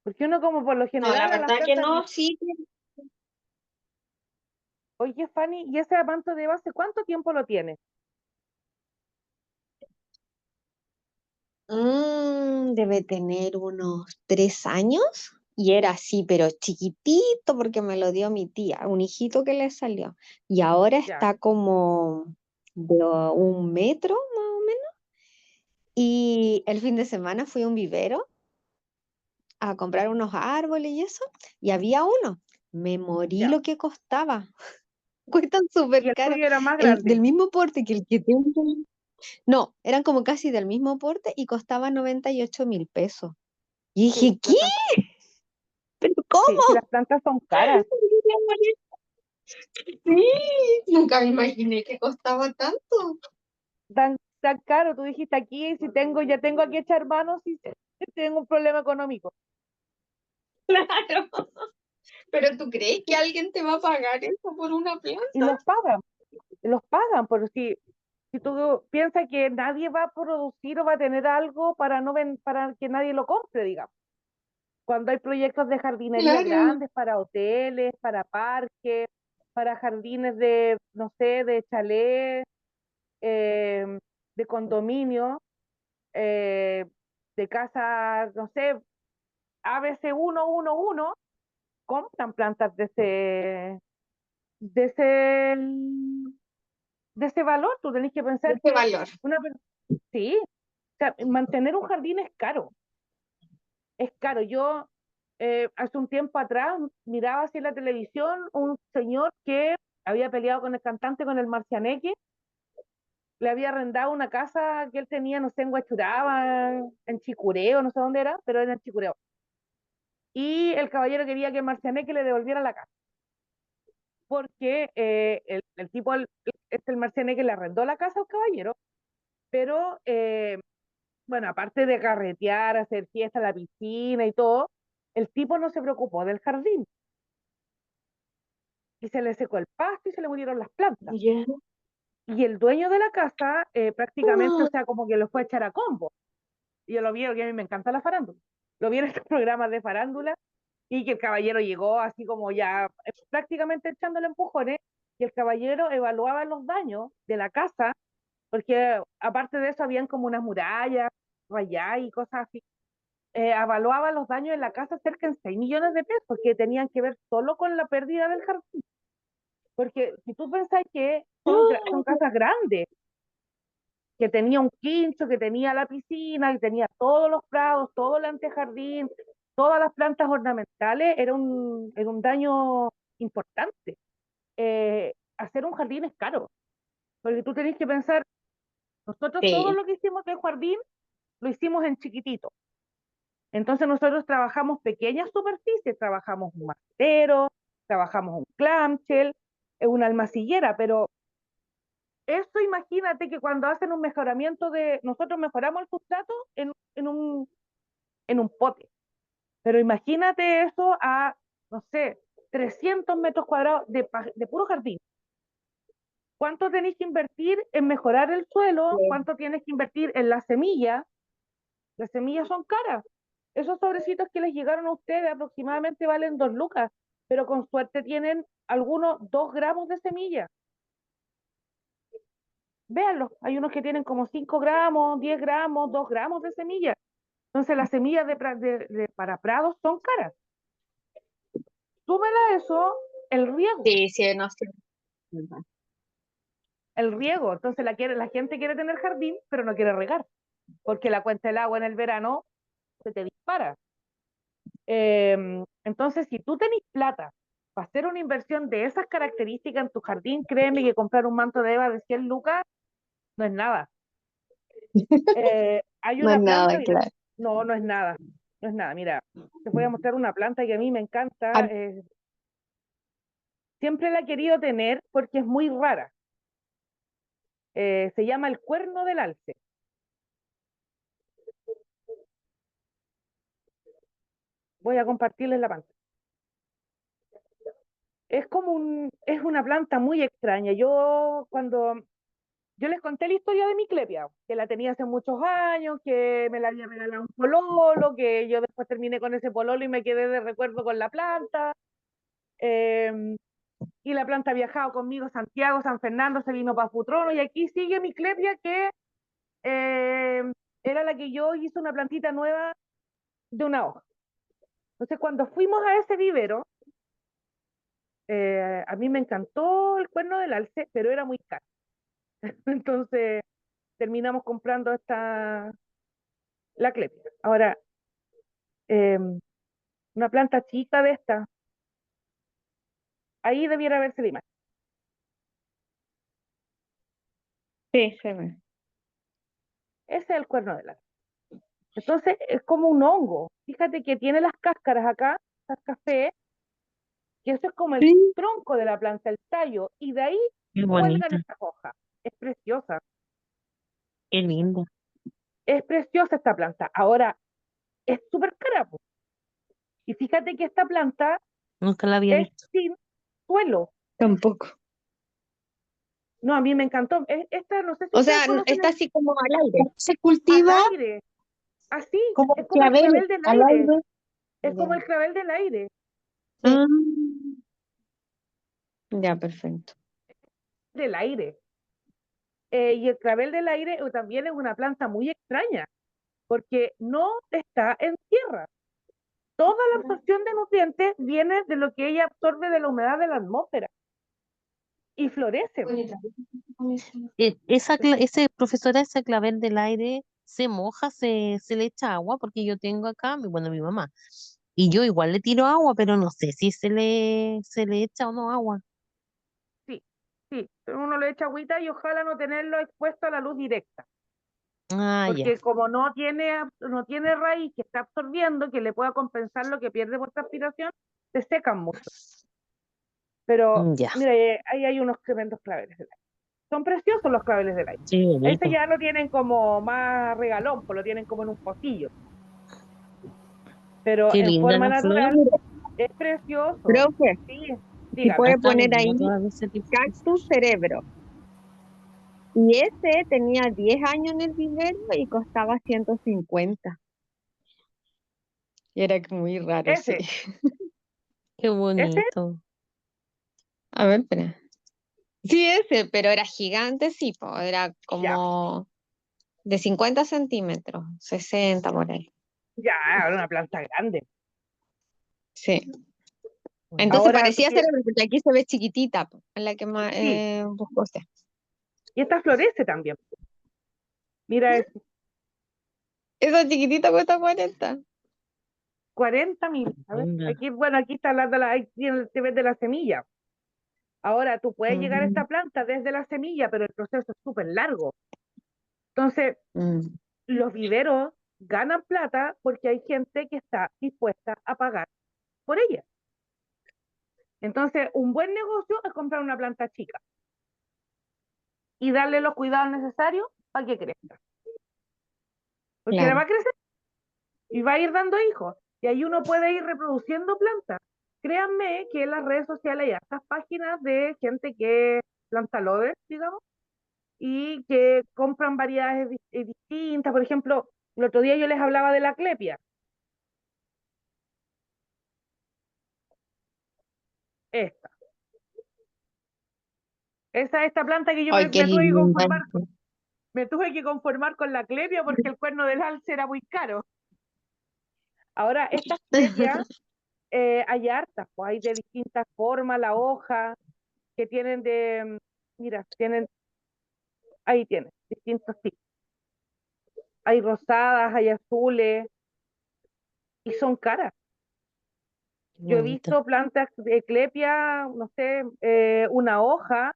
[SPEAKER 1] Porque uno como por lo
[SPEAKER 2] No, la
[SPEAKER 1] general a las
[SPEAKER 2] verdad que
[SPEAKER 1] plantas
[SPEAKER 2] no,
[SPEAKER 1] dice,
[SPEAKER 2] sí.
[SPEAKER 1] oye Fanny, ¿y ese manto de base cuánto tiempo lo tienes?
[SPEAKER 2] Debe tener unos 3 años y era así, pero chiquitito porque me lo dio mi tía, un hijito que le salió. Y ahora
[SPEAKER 1] Ya,
[SPEAKER 2] está como de 1 metro más o menos. Y el fin de semana fui a un vivero a comprar unos árboles y eso, y había uno. Me morí
[SPEAKER 1] ya.
[SPEAKER 2] lo que costaba. Cuestan
[SPEAKER 1] Y
[SPEAKER 2] súper
[SPEAKER 1] el
[SPEAKER 2] caro.
[SPEAKER 1] tuyo era más
[SPEAKER 2] El, del
[SPEAKER 1] grande.
[SPEAKER 2] mismo porte que el que tengo. No, eran como casi del mismo porte y costaba 98.000 pesos. Y
[SPEAKER 1] Sí,
[SPEAKER 2] dije, ¿qué? ¿Pero
[SPEAKER 1] sí, si
[SPEAKER 2] cómo?
[SPEAKER 1] las plantas son caras,
[SPEAKER 2] Sí, nunca me imaginé que costaba tanto.
[SPEAKER 1] tan caro. Tú dijiste aquí, si tengo, ya tengo aquí echar manos y tengo un problema económico.
[SPEAKER 2] Claro. ¿Pero tú crees que alguien te va a pagar eso por una
[SPEAKER 1] Y
[SPEAKER 2] planta?
[SPEAKER 1] los pagan, pero si tú piensas que nadie va a producir o va a tener algo para no para que nadie lo compre, digamos. Cuando hay proyectos de jardinería
[SPEAKER 2] Claro.
[SPEAKER 1] grandes para hoteles, para parques, para jardines de, no sé, de chalet, eh, de condominio, eh, de casas, no sé, ABC 111, compran plantas de ese, de ese valor. Tú tenés que
[SPEAKER 2] De
[SPEAKER 1] pensar
[SPEAKER 2] ese
[SPEAKER 1] que
[SPEAKER 2] valor.
[SPEAKER 1] sí, o sea, mantener un jardín es caro, es caro. Yo hace un tiempo atrás miraba así en la televisión un señor que había peleado con el cantante, con el Marcianeque, le había arrendado una casa que él tenía, no sé, en Huachuraba, en Chicureo, no sé dónde era, pero era en Chicureo. Y el caballero quería que el Marcianeque le devolviera la casa, porque el tipo, el Marcianeque le arrendó la casa al caballero, pero bueno, aparte de carretear, hacer fiesta en la piscina y todo, el tipo no se preocupó del jardín y se le secó el pasto y se le murieron las plantas.
[SPEAKER 2] Ya.
[SPEAKER 1] Y el dueño de la casa prácticamente, o
[SPEAKER 2] Ah,
[SPEAKER 1] sea, como que lo fue a echar a combo. Y yo lo vi, porque a mí me encanta la farándula. Lo vi en estos programas de farándula y que el caballero llegó así como ya prácticamente echándole empujones y el caballero evaluaba los daños de la casa, porque aparte de eso habían como unas murallas rayadas y cosas así. Evaluaba los daños en la casa cerca de 6 millones de pesos que tenían que ver solo con la pérdida del jardín. Porque si tú pensás que son
[SPEAKER 2] ah,
[SPEAKER 1] casas grandes, que tenía un quincho, que tenía la piscina, que tenía todos los prados, todo el antejardín, todas las plantas ornamentales, era un daño importante. Hacer un jardín es caro, porque tú tenés que pensar, nosotros todo
[SPEAKER 2] sí.
[SPEAKER 1] lo que hicimos del jardín lo hicimos en chiquitito. Entonces nosotros trabajamos pequeñas superficies, trabajamos un macetero, trabajamos un clamshell, una almacillera, pero eso imagínate que cuando hacen un mejoramiento nosotros mejoramos el sustrato en un pote, pero imagínate eso a, no sé, 300 metros cuadrados de puro jardín. ¿Cuánto tenéis que invertir en mejorar el suelo? ¿Cuánto tienes que invertir en la semilla? Las semillas son caras. Esos sobrecitos que les llegaron a ustedes aproximadamente valen 2 lucas, pero con suerte tienen algunos 2 gramos de semilla. Véanlo, hay unos que tienen como 5 gramos, 10 gramos, 2 gramos de semilla. Entonces las semillas para prados son caras. Súmela a eso el riego.
[SPEAKER 2] Sí, sí, no sé.
[SPEAKER 1] El riego. Entonces la gente quiere tener jardín, pero no quiere regar, porque la cuenta del agua en el verano se te dispara. Entonces, si tú tenés plata para hacer una inversión de esas características en tu jardín, créeme que comprar un manto de Eva de 100 lucas no es nada. Hay
[SPEAKER 2] No
[SPEAKER 1] una
[SPEAKER 2] es nada,
[SPEAKER 1] planta, mira,
[SPEAKER 2] claro.
[SPEAKER 1] no es nada, no es nada. Mira, te voy a mostrar una planta que a mí me encanta.
[SPEAKER 2] Ah,
[SPEAKER 1] Siempre la he querido tener porque es muy rara. Se llama el cuerno del alce. Voy a compartirles la pantalla. Es una planta muy extraña. Yo les conté la historia de mi clepia, que la tenía hace muchos años, que me la había regalado un pololo, que yo después terminé con ese pololo y me quedé de recuerdo con la planta. Y la planta ha viajado conmigo a Santiago, San Fernando, se vino para Futrono, y aquí sigue mi clepia, que era la que yo hice una plantita nueva de una hoja. Entonces, cuando fuimos a ese vivero, a mí me encantó el cuerno del alce, pero era muy caro. Entonces, terminamos comprando la clepia. Ahora, una planta chica de esta, ahí debiera verse la imagen.
[SPEAKER 2] sí, se ve.
[SPEAKER 1] Ese es el cuerno del alce. Entonces, es como un hongo. Fíjate que tiene las cáscaras acá, las café, que eso es como el
[SPEAKER 4] Sí,
[SPEAKER 1] tronco de la planta, el tallo, y de ahí
[SPEAKER 4] qué
[SPEAKER 1] cuelgan
[SPEAKER 4] bonita,
[SPEAKER 1] estas hojas. Es preciosa,
[SPEAKER 4] qué linda.
[SPEAKER 1] es preciosa esta planta. Ahora, es súper cara, po. Y fíjate que esta planta
[SPEAKER 4] Nunca la había
[SPEAKER 1] es
[SPEAKER 4] visto.
[SPEAKER 1] sin suelo.
[SPEAKER 2] Tampoco.
[SPEAKER 1] No, a mí me encantó. Esta, no sé si
[SPEAKER 2] O
[SPEAKER 1] ustedes
[SPEAKER 2] sea,
[SPEAKER 1] conocen
[SPEAKER 2] está así como al aire.
[SPEAKER 5] Se
[SPEAKER 1] al
[SPEAKER 5] cultiva
[SPEAKER 1] aire. Así,
[SPEAKER 5] como
[SPEAKER 1] es como el
[SPEAKER 5] clavel
[SPEAKER 1] clavel del
[SPEAKER 5] al
[SPEAKER 1] aire.
[SPEAKER 5] aire.
[SPEAKER 1] Es como
[SPEAKER 2] Ya.
[SPEAKER 1] el clavel del aire.
[SPEAKER 5] Sí.
[SPEAKER 4] Ah,
[SPEAKER 2] Ya, perfecto.
[SPEAKER 1] Del aire. Y el clavel del aire también es una planta muy extraña, porque no está en tierra. Toda la absorción de nutrientes viene de lo que ella absorbe de la humedad de la atmósfera y florece.
[SPEAKER 4] ese profesora, ese clavel del aire, se moja, se le echa agua, porque yo tengo acá, bueno, mi mamá. Y yo igual le tiro agua, pero no sé si se le echa o no agua.
[SPEAKER 1] Sí, sí. Uno le echa agüita y ojalá no tenerlo expuesto a la luz directa,
[SPEAKER 4] Ah, ya.
[SPEAKER 1] porque como no tiene raíz que está absorbiendo, que le pueda compensar lo que pierde por transpiración, se secan mucho. Pero
[SPEAKER 4] Ya.
[SPEAKER 1] mira, ahí hay unos tremendos claveles del aire. Son preciosos los claveles del aire.
[SPEAKER 4] Qué
[SPEAKER 1] Este
[SPEAKER 4] bonito.
[SPEAKER 1] ya lo tienen como más regalón, pues lo tienen como en un pocillo. Pero
[SPEAKER 4] Qué
[SPEAKER 1] en
[SPEAKER 4] linda
[SPEAKER 1] forma
[SPEAKER 4] la flor.
[SPEAKER 1] natural es precioso.
[SPEAKER 2] Profe,
[SPEAKER 1] Sí,
[SPEAKER 2] si
[SPEAKER 1] dígame.
[SPEAKER 2] puede
[SPEAKER 4] Acá
[SPEAKER 2] poner
[SPEAKER 4] venden
[SPEAKER 2] ahí
[SPEAKER 4] todas ese tipo de
[SPEAKER 2] cactus
[SPEAKER 4] cosas.
[SPEAKER 2] cerebro. Y ese tenía 10 años en el vivero y costaba 150. Y era muy raro, sí.
[SPEAKER 1] Ese,
[SPEAKER 4] Qué
[SPEAKER 1] ese,
[SPEAKER 4] bonito.
[SPEAKER 2] A ver, espera. Sí, ese, pero era gigante, sí, era
[SPEAKER 1] ya,
[SPEAKER 2] como de 50 centímetros, 60 por ahí.
[SPEAKER 1] ya, era una planta grande.
[SPEAKER 2] Sí. Entonces
[SPEAKER 1] Ahora,
[SPEAKER 2] parecía cerebro, porque aquí se ve chiquitita, en la que más
[SPEAKER 1] sí,
[SPEAKER 2] buscó usted.
[SPEAKER 1] y esta florece también. Mira, es
[SPEAKER 2] Esa chiquitita cuesta 40.
[SPEAKER 1] 40.000. A ver,
[SPEAKER 4] Linda.
[SPEAKER 1] aquí, bueno, aquí está ahí te ves de la semilla. Ahora, tú puedes llegar a
[SPEAKER 2] Mm,
[SPEAKER 1] esta planta desde la semilla, pero el proceso es súper largo. Entonces,
[SPEAKER 2] mm,
[SPEAKER 1] los viveros ganan plata porque hay gente que está dispuesta a pagar por ella. Entonces, un buen negocio es comprar una planta chica y darle los cuidados necesarios para que crezca. Porque la va
[SPEAKER 2] claro,
[SPEAKER 1] a crecer y va a ir dando hijos. Y ahí uno puede ir reproduciendo plantas. Créanme que en las redes sociales hay estas páginas de gente que planta lover, digamos, y que compran variedades distintas. Por ejemplo, el otro día yo les hablaba de la clepia. Esta. Esta planta que yo
[SPEAKER 2] Ay, qué linda.
[SPEAKER 1] me tuve que conformar con la clepia porque el cuerno del alce era muy caro. Ahora, estas clepias hay hartas, pues hay de distintas formas, la hoja, que tienen mira, ahí tienen, distintos tipos. Hay rosadas, hay azules, y son caras. Yo he visto plantas de clepia, no sé, una hoja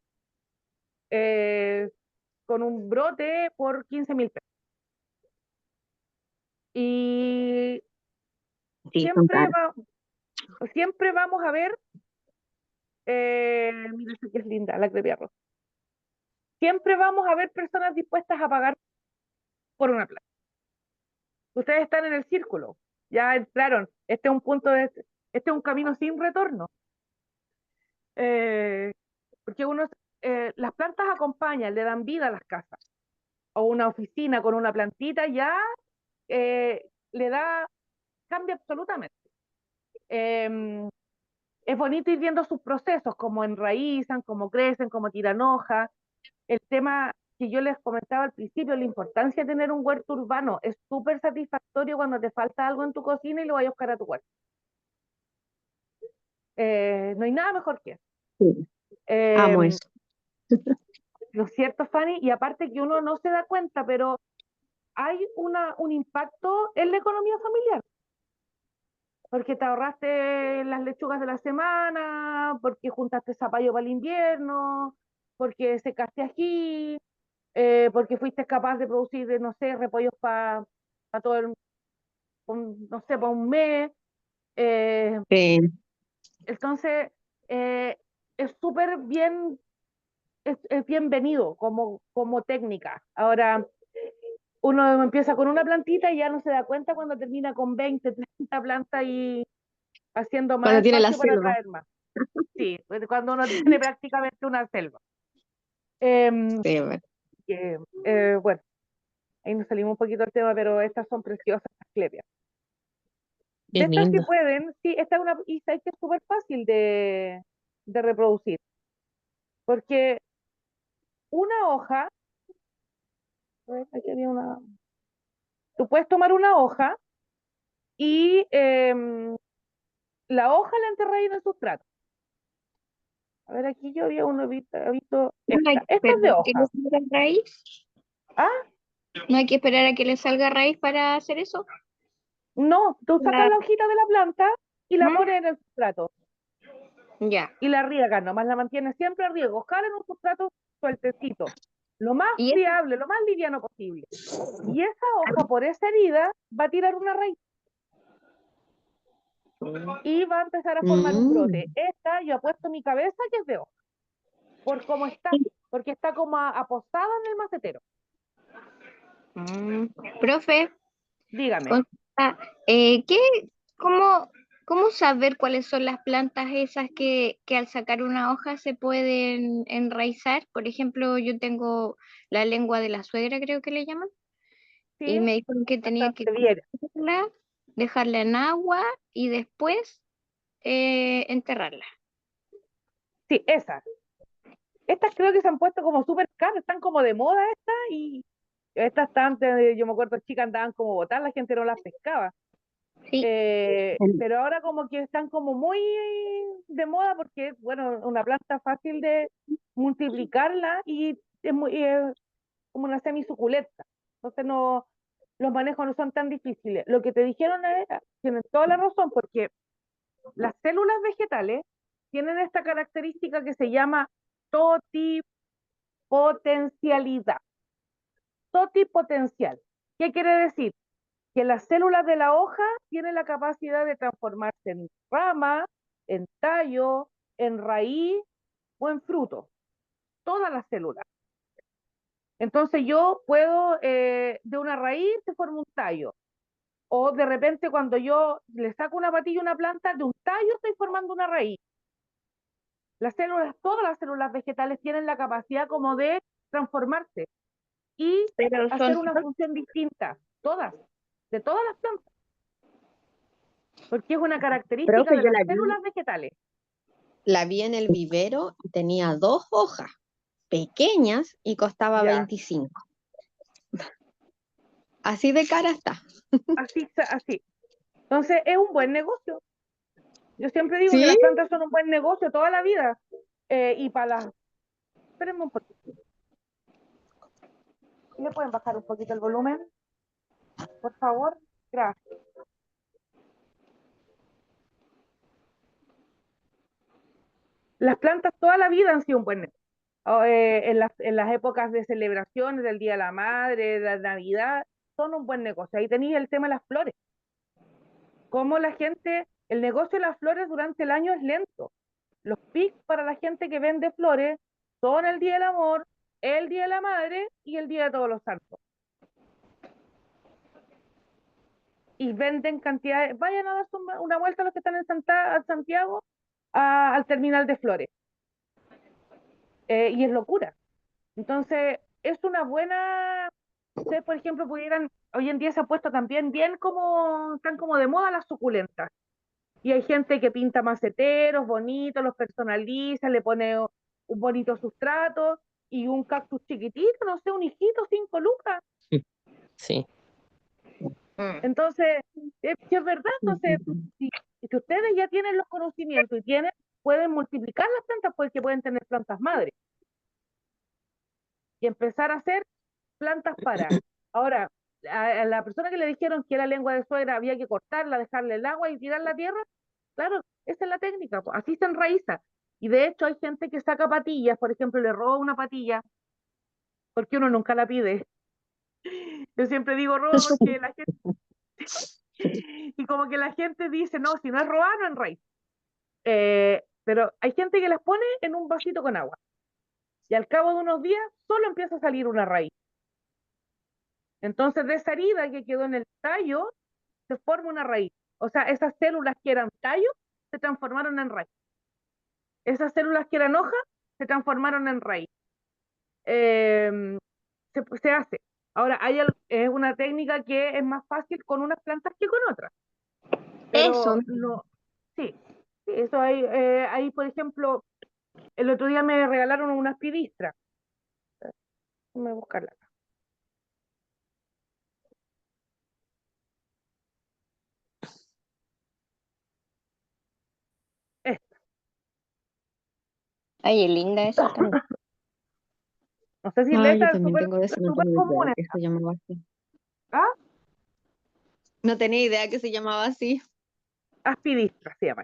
[SPEAKER 1] con un brote por 15.000 pesos. Y
[SPEAKER 2] Sí, son
[SPEAKER 1] siempre,
[SPEAKER 2] caras.
[SPEAKER 1] siempre vamos a ver, mira, esta que es linda, la clepia rosa. Siempre vamos a ver personas dispuestas a pagar por una planta. Ustedes están en el círculo, ya entraron, este es un este es un camino sin retorno. Porque las plantas acompañan, le dan vida a las casas. O una oficina con una plantita ya le da, cambia absolutamente. Es bonito ir viendo sus procesos, cómo enraizan, cómo crecen, cómo tiran hojas. El tema que yo les comentaba al principio, la importancia de tener un huerto urbano, es súper satisfactorio cuando te falta algo en tu cocina y lo vayas a buscar a tu huerto. No hay nada mejor que eso.
[SPEAKER 2] Sí, amo eso.
[SPEAKER 1] ¿No es cierto, Fanny? Y aparte que uno no se da cuenta, pero hay un impacto en la economía familiar. Porque te ahorraste las lechugas de la semana, porque juntaste zapallo para el invierno, porque secaste ají, porque fuiste capaz de producir, no sé, repollos para todo no sé, para un mes.
[SPEAKER 2] Sí.
[SPEAKER 1] Entonces, es súper bien, es bienvenido como técnica. Ahora, uno empieza con una plantita y ya no se da cuenta cuando termina con 20, 30 plantas y haciendo más
[SPEAKER 2] Cuando tiene la
[SPEAKER 1] espacio para
[SPEAKER 2] selva.
[SPEAKER 1] traer más. Sí, cuando uno tiene prácticamente una selva. Em,
[SPEAKER 2] Sí, bueno.
[SPEAKER 1] bueno, ahí nos salimos un poquito del tema, pero estas son preciosas, las clepias.
[SPEAKER 4] Qué
[SPEAKER 1] De estas, si
[SPEAKER 4] lindo.
[SPEAKER 1] pueden, sí, esta es y sabes que es súper fácil de reproducir, porque una hoja, a ver, aquí había tú puedes tomar una hoja y la hoja la enterráis en el sustrato. A ver, aquí yo había he visto
[SPEAKER 7] No hay
[SPEAKER 1] esta.
[SPEAKER 7] que
[SPEAKER 1] Esta es de
[SPEAKER 7] esperar a que le
[SPEAKER 1] hoja.
[SPEAKER 7] salga raíz.
[SPEAKER 1] ¿Ah?
[SPEAKER 7] No hay que esperar a que le salga raíz para hacer eso.
[SPEAKER 1] No, tú sacas la hojita de la planta y la
[SPEAKER 7] ¿Mm?
[SPEAKER 1] pones en el sustrato.
[SPEAKER 7] Ya.
[SPEAKER 1] Y la riegas, nomás la mantienes siempre a riego. Ojalá en un sustrato sueltecito. Lo más
[SPEAKER 7] ¿Y
[SPEAKER 1] friable, lo más liviano posible. Y esa hoja, por esa herida, va a tirar una raíz. Y va a empezar a formar un brote. Esta, yo apuesto mi cabeza que es de hoja. Por cómo está. Porque está como apostada en el macetero.
[SPEAKER 7] Profe,
[SPEAKER 1] Dígame.
[SPEAKER 7] consulta, cómo, cómo saber cuáles son las plantas esas que al sacar una hoja se pueden enraizar? Por ejemplo, yo tengo la lengua de la suegra, creo que le llaman, y
[SPEAKER 1] Sí,
[SPEAKER 7] me dijeron que tenía que
[SPEAKER 1] sansevieria.
[SPEAKER 7] cortarla, dejarla en agua y después enterrarla.
[SPEAKER 1] Sí, esas. Estas creo que se han puesto como súper caras, están como de moda estas y estas están, yo me acuerdo chicas andaban como botar, la gente no las pescaba.
[SPEAKER 7] Sí.
[SPEAKER 1] Pero ahora como que están como muy de moda porque, bueno, una planta fácil de multiplicarla y es como una semisuculenta. Entonces no, los manejos no son tan difíciles. Lo que te dijeron tienen toda la razón porque las células vegetales tienen esta característica que se llama totipotencialidad. Totipotencial. ¿Qué quiere decir? Que las células de la hoja tienen la capacidad de transformarse en rama, en tallo, en raíz o en fruto. Todas las células. Entonces yo puedo, de una raíz se forma un tallo. O de repente cuando yo le saco una patilla a una planta, de un tallo estoy formando una raíz. Las células, todas las células vegetales tienen la capacidad como de transformarse y
[SPEAKER 7] Pero
[SPEAKER 1] hacer
[SPEAKER 7] son,
[SPEAKER 1] una función distinta, todas, de todas las plantas, porque es una característica
[SPEAKER 2] Profe,
[SPEAKER 1] de
[SPEAKER 2] yo
[SPEAKER 1] las células vegetales.
[SPEAKER 2] la vi en el vivero y tenía 2 hojas pequeñas y costaba
[SPEAKER 1] Ya,
[SPEAKER 2] 25. Así de cara está.
[SPEAKER 1] así. Entonces, es un buen negocio. Yo siempre digo que
[SPEAKER 2] ¿Sí?
[SPEAKER 1] las plantas son un buen negocio toda la vida. Y para las... Espérenme un poquito. ¿Le pueden bajar un poquito el volumen? Por favor. Gracias. Las plantas toda la vida han sido un buen negocio. En las épocas de celebraciones del Día de la Madre, de la Navidad, son un buen negocio. Ahí tenéis el tema de las flores. Cómo la gente, el negocio de las flores durante el año es lento. Los pics para la gente que vende flores son el Día del Amor, el Día de la Madre y el Día de Todos los Santos. Y venden cantidades. Vayan a darse una vuelta los que están en Santiago al terminal de flores. Y es locura. Entonces, es una buena. Ustedes, por ejemplo, pudieran. Hoy en día se ha puesto también bien como. Están como de moda las suculentas. Y hay gente que pinta maceteros bonitos, los personaliza, le pone un bonito sustrato y un cactus chiquitito, no sé, un hijito, 5 lucas.
[SPEAKER 4] Sí.
[SPEAKER 1] Entonces, si es verdad, entonces, si ustedes ya tienen los conocimientos y pueden multiplicar las plantas porque pueden tener plantas madres y empezar a hacer plantas para. Ahora, a la persona que le dijeron que la lengua de suegra había que cortarla, dejarle el agua y tirar la tierra, claro, esa es la técnica, pues, así se enraiza. Y de hecho hay gente que saca patillas, por ejemplo, le roba una patilla, porque uno nunca la pide. Yo siempre digo roba porque la gente, y como que la gente dice, no, si no es robar, no enraiza. Pero hay gente que las pone en un vasito con agua. Y al cabo de unos días, solo empieza a salir una raíz. Entonces, de esa herida que quedó en el tallo, se forma una raíz. O sea, esas células que eran tallo, se transformaron en raíz. Esas células que eran hojas, se transformaron en raíz. Eh, se hace. Ahora, es una técnica que es más fácil con unas plantas que con otras.
[SPEAKER 7] eso.
[SPEAKER 1] Pero no, sí, sí, eso hay, por ejemplo, el otro día me regalaron unas pidistras. Déjame buscarla. Esta.
[SPEAKER 7] Ay, es linda esa también.
[SPEAKER 1] No sé si
[SPEAKER 2] Ah, yo
[SPEAKER 1] esta es
[SPEAKER 2] también
[SPEAKER 1] súper
[SPEAKER 2] tengo de eso, no
[SPEAKER 1] súper
[SPEAKER 2] tenía
[SPEAKER 1] común
[SPEAKER 2] idea que
[SPEAKER 1] esta.
[SPEAKER 2] se llamaba así.
[SPEAKER 1] ¿Ah?
[SPEAKER 2] No tenía idea que se llamaba así.
[SPEAKER 1] Aspidistras se llama.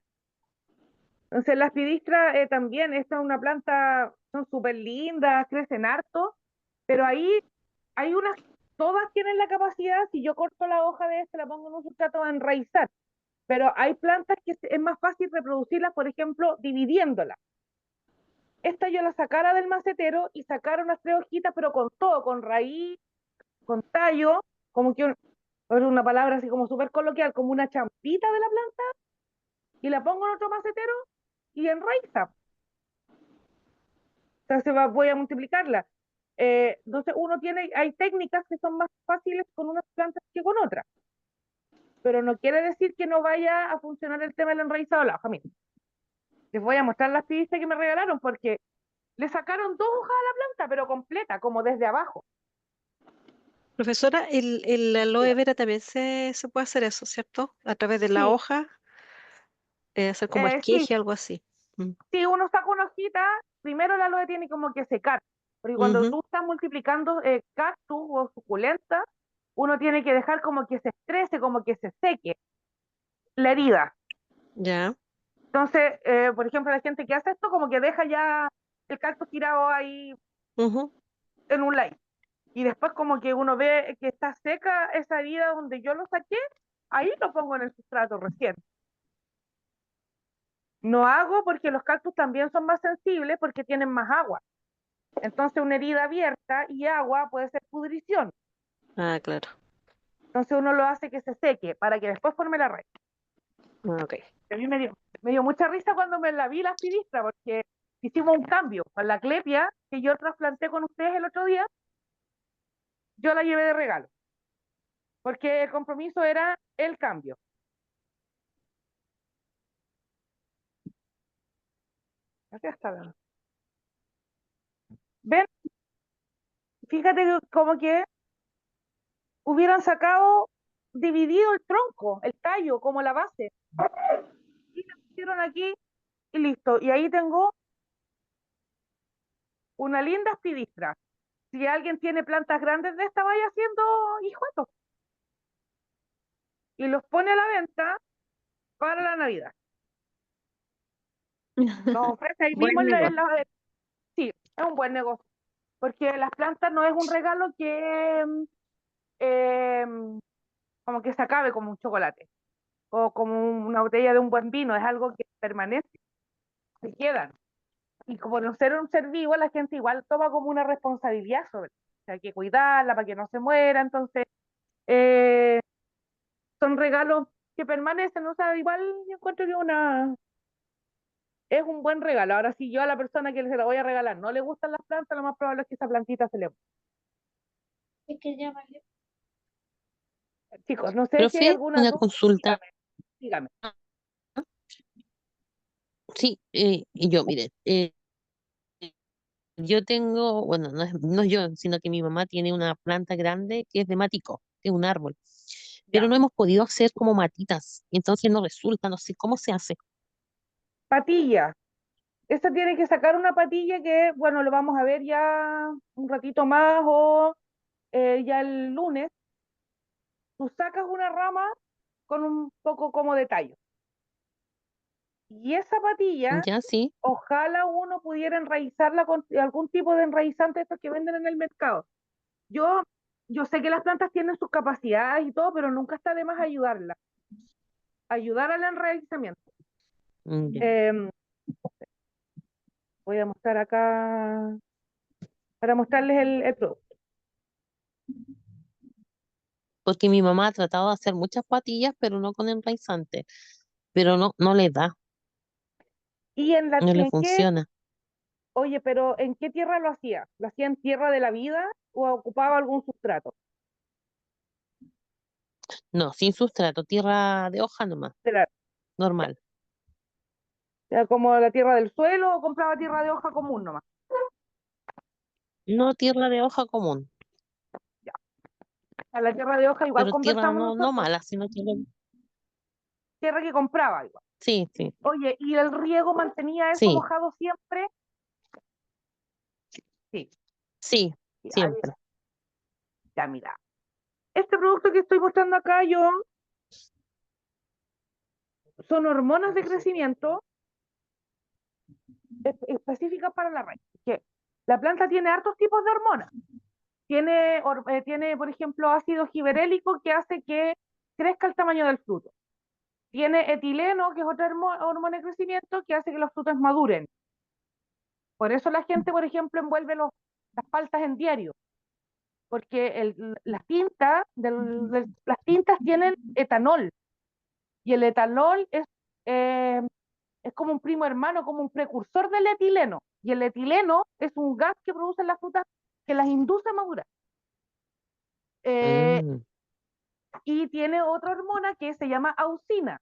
[SPEAKER 1] Entonces, las pidistras también, esta es una planta, son súper lindas, crecen harto, pero ahí hay unas, todas tienen la capacidad, si yo corto la hoja de esta, la pongo en un sustrato a enraizar, pero hay plantas que es más fácil reproducirlas, por ejemplo, dividiéndolas. Esta yo la sacara del macetero y sacara unas 3 hojitas, pero con todo, con raíz, con tallo, como que es una palabra así como súper coloquial, como una champita de la planta, y la pongo en otro macetero y enraiza. Entonces voy a multiplicarla. Entonces hay técnicas que son más fáciles con unas plantas que con otras, pero no quiere decir que no vaya a funcionar el tema del enraizado de la hoja. Miren, les voy a mostrar las pistas que me regalaron porque le sacaron 2 hojas a la planta, pero completa, como desde abajo.
[SPEAKER 6] Profesora, el aloe vera también se puede hacer eso, ¿cierto? A través de la
[SPEAKER 1] Sí,
[SPEAKER 6] hoja, hacer como
[SPEAKER 1] sí,
[SPEAKER 6] esqueje, algo así. Mm.
[SPEAKER 1] si uno saca una hojita, primero el aloe tiene como que secar, porque cuando
[SPEAKER 6] Ujú.
[SPEAKER 1] tú estás multiplicando cactus o suculentas, uno tiene que dejar como que se estrese, como que se seque la herida.
[SPEAKER 6] Ya.
[SPEAKER 1] Entonces, por ejemplo, la gente que hace esto como que deja ya el cactus tirado ahí
[SPEAKER 6] Ujú.
[SPEAKER 1] en un light. Y después como que uno ve que está seca esa herida donde yo lo saqué, ahí lo pongo en el sustrato recién. No hago porque los cactus también son más sensibles porque tienen más agua. Entonces una herida abierta y agua puede ser pudrición.
[SPEAKER 6] Ah, claro.
[SPEAKER 1] Entonces uno lo hace que se seque para que después forme la raíz.
[SPEAKER 6] Ah, ok.
[SPEAKER 1] A mí me dio mucha risa cuando me la vi la aspidistra porque hicimos un cambio con la clepia que yo trasplanté con ustedes el otro día, yo la llevé de regalo, porque el compromiso era el cambio. Acá está ¿Ven? Fíjate como que hubieran sacado, dividido el tronco, el tallo, como la base, y la pusieron aquí y listo. Y ahí tengo una linda espidistra. Si alguien tiene plantas grandes de esta, vaya haciendo hijuetos y los pone a la venta para la Navidad. Los ofrece ahí
[SPEAKER 6] Buen
[SPEAKER 1] mismo
[SPEAKER 6] negocio.
[SPEAKER 1] sí, es un buen negocio, porque las plantas no es un regalo que como que se acabe como un chocolate o como una botella de un buen vino, es algo que permanece, se quedan. Y como no ser un ser vivo, la gente igual toma como una responsabilidad sobre, o sea, hay que cuidarla para que no se muera, entonces eh, son regalos que permanecen, o sea, igual yo encuentro que es un buen regalo. Ahora, si yo a la persona que se la voy a regalar no le gustan las plantas, lo más probable es que esa plantita se le muera.
[SPEAKER 7] Es que ya vale.
[SPEAKER 1] Chicos, no sé si hay
[SPEAKER 4] Profe,
[SPEAKER 1] alguna
[SPEAKER 4] una
[SPEAKER 1] duda,
[SPEAKER 4] consulta.
[SPEAKER 1] dígame.
[SPEAKER 4] Sí, y yo, mire, yo tengo, bueno, no es yo, sino que mi mamá tiene una planta grande que es de matico, que es un árbol, pero
[SPEAKER 1] Ya.
[SPEAKER 4] no hemos podido hacer como matitas, entonces no resulta, no sé cómo se hace.
[SPEAKER 1] Patilla. Esta tiene que sacar una patilla que, bueno, lo vamos a ver ya un ratito más o ya el lunes. Tú sacas una rama con un poco como de tallo. Y esa patilla,
[SPEAKER 4] Ya, sí,
[SPEAKER 1] ojalá uno pudiera enraizarla con algún tipo de enraizante estos que venden en el mercado. Yo, yo sé que las plantas tienen sus capacidades y todo, pero nunca está de más ayudarla, ayudar al enraizamiento.
[SPEAKER 4] ya.
[SPEAKER 1] Em, Voy a mostrar acá para mostrarles el producto.
[SPEAKER 4] Porque mi mamá ha tratado de hacer muchas patillas, pero no con enraizante, pero no le da,
[SPEAKER 1] ¿Y
[SPEAKER 4] no le
[SPEAKER 1] en qué,
[SPEAKER 4] funciona.
[SPEAKER 1] oye, pero en qué tierra lo hacía? ¿Lo hacía en tierra de la vida o ocupaba algún sustrato?
[SPEAKER 4] No, sin sustrato, tierra de hoja nomás,
[SPEAKER 1] De la- ya,
[SPEAKER 4] normal.
[SPEAKER 1] ya como la tierra del suelo o compraba tierra de hoja común nomás.
[SPEAKER 4] No tierra de hoja común,
[SPEAKER 1] Ya. A la tierra de hoja igual
[SPEAKER 4] pero tierra
[SPEAKER 1] conversamos
[SPEAKER 4] no
[SPEAKER 1] nosotros,
[SPEAKER 4] mala, sino que
[SPEAKER 1] tierra que compraba igual.
[SPEAKER 4] sí, sí,
[SPEAKER 1] Oye, ¿y el riego mantenía eso
[SPEAKER 4] sí,
[SPEAKER 1] mojado siempre? Sí,
[SPEAKER 4] sí,
[SPEAKER 1] sí,
[SPEAKER 4] siempre.
[SPEAKER 1] ya mira. Este producto que estoy mostrando acá yo son hormonas de crecimiento específicas para la raíz. Que la planta tiene hartos tipos de hormonas. Tiene, por ejemplo, ácido giberélico que hace que crezca el tamaño del fruto. Tiene etileno, que es otra hormona de crecimiento que hace que los frutos maduren. Por eso la gente, por ejemplo, envuelve las paltas en diario, porque las tintas tienen etanol, y el etanol es como un primo hermano, como un precursor del etileno, y el etileno es un gas que producen las frutas que las induce a madurar. Eh,
[SPEAKER 4] Mm,
[SPEAKER 1] y tiene otra hormona que se llama auxina,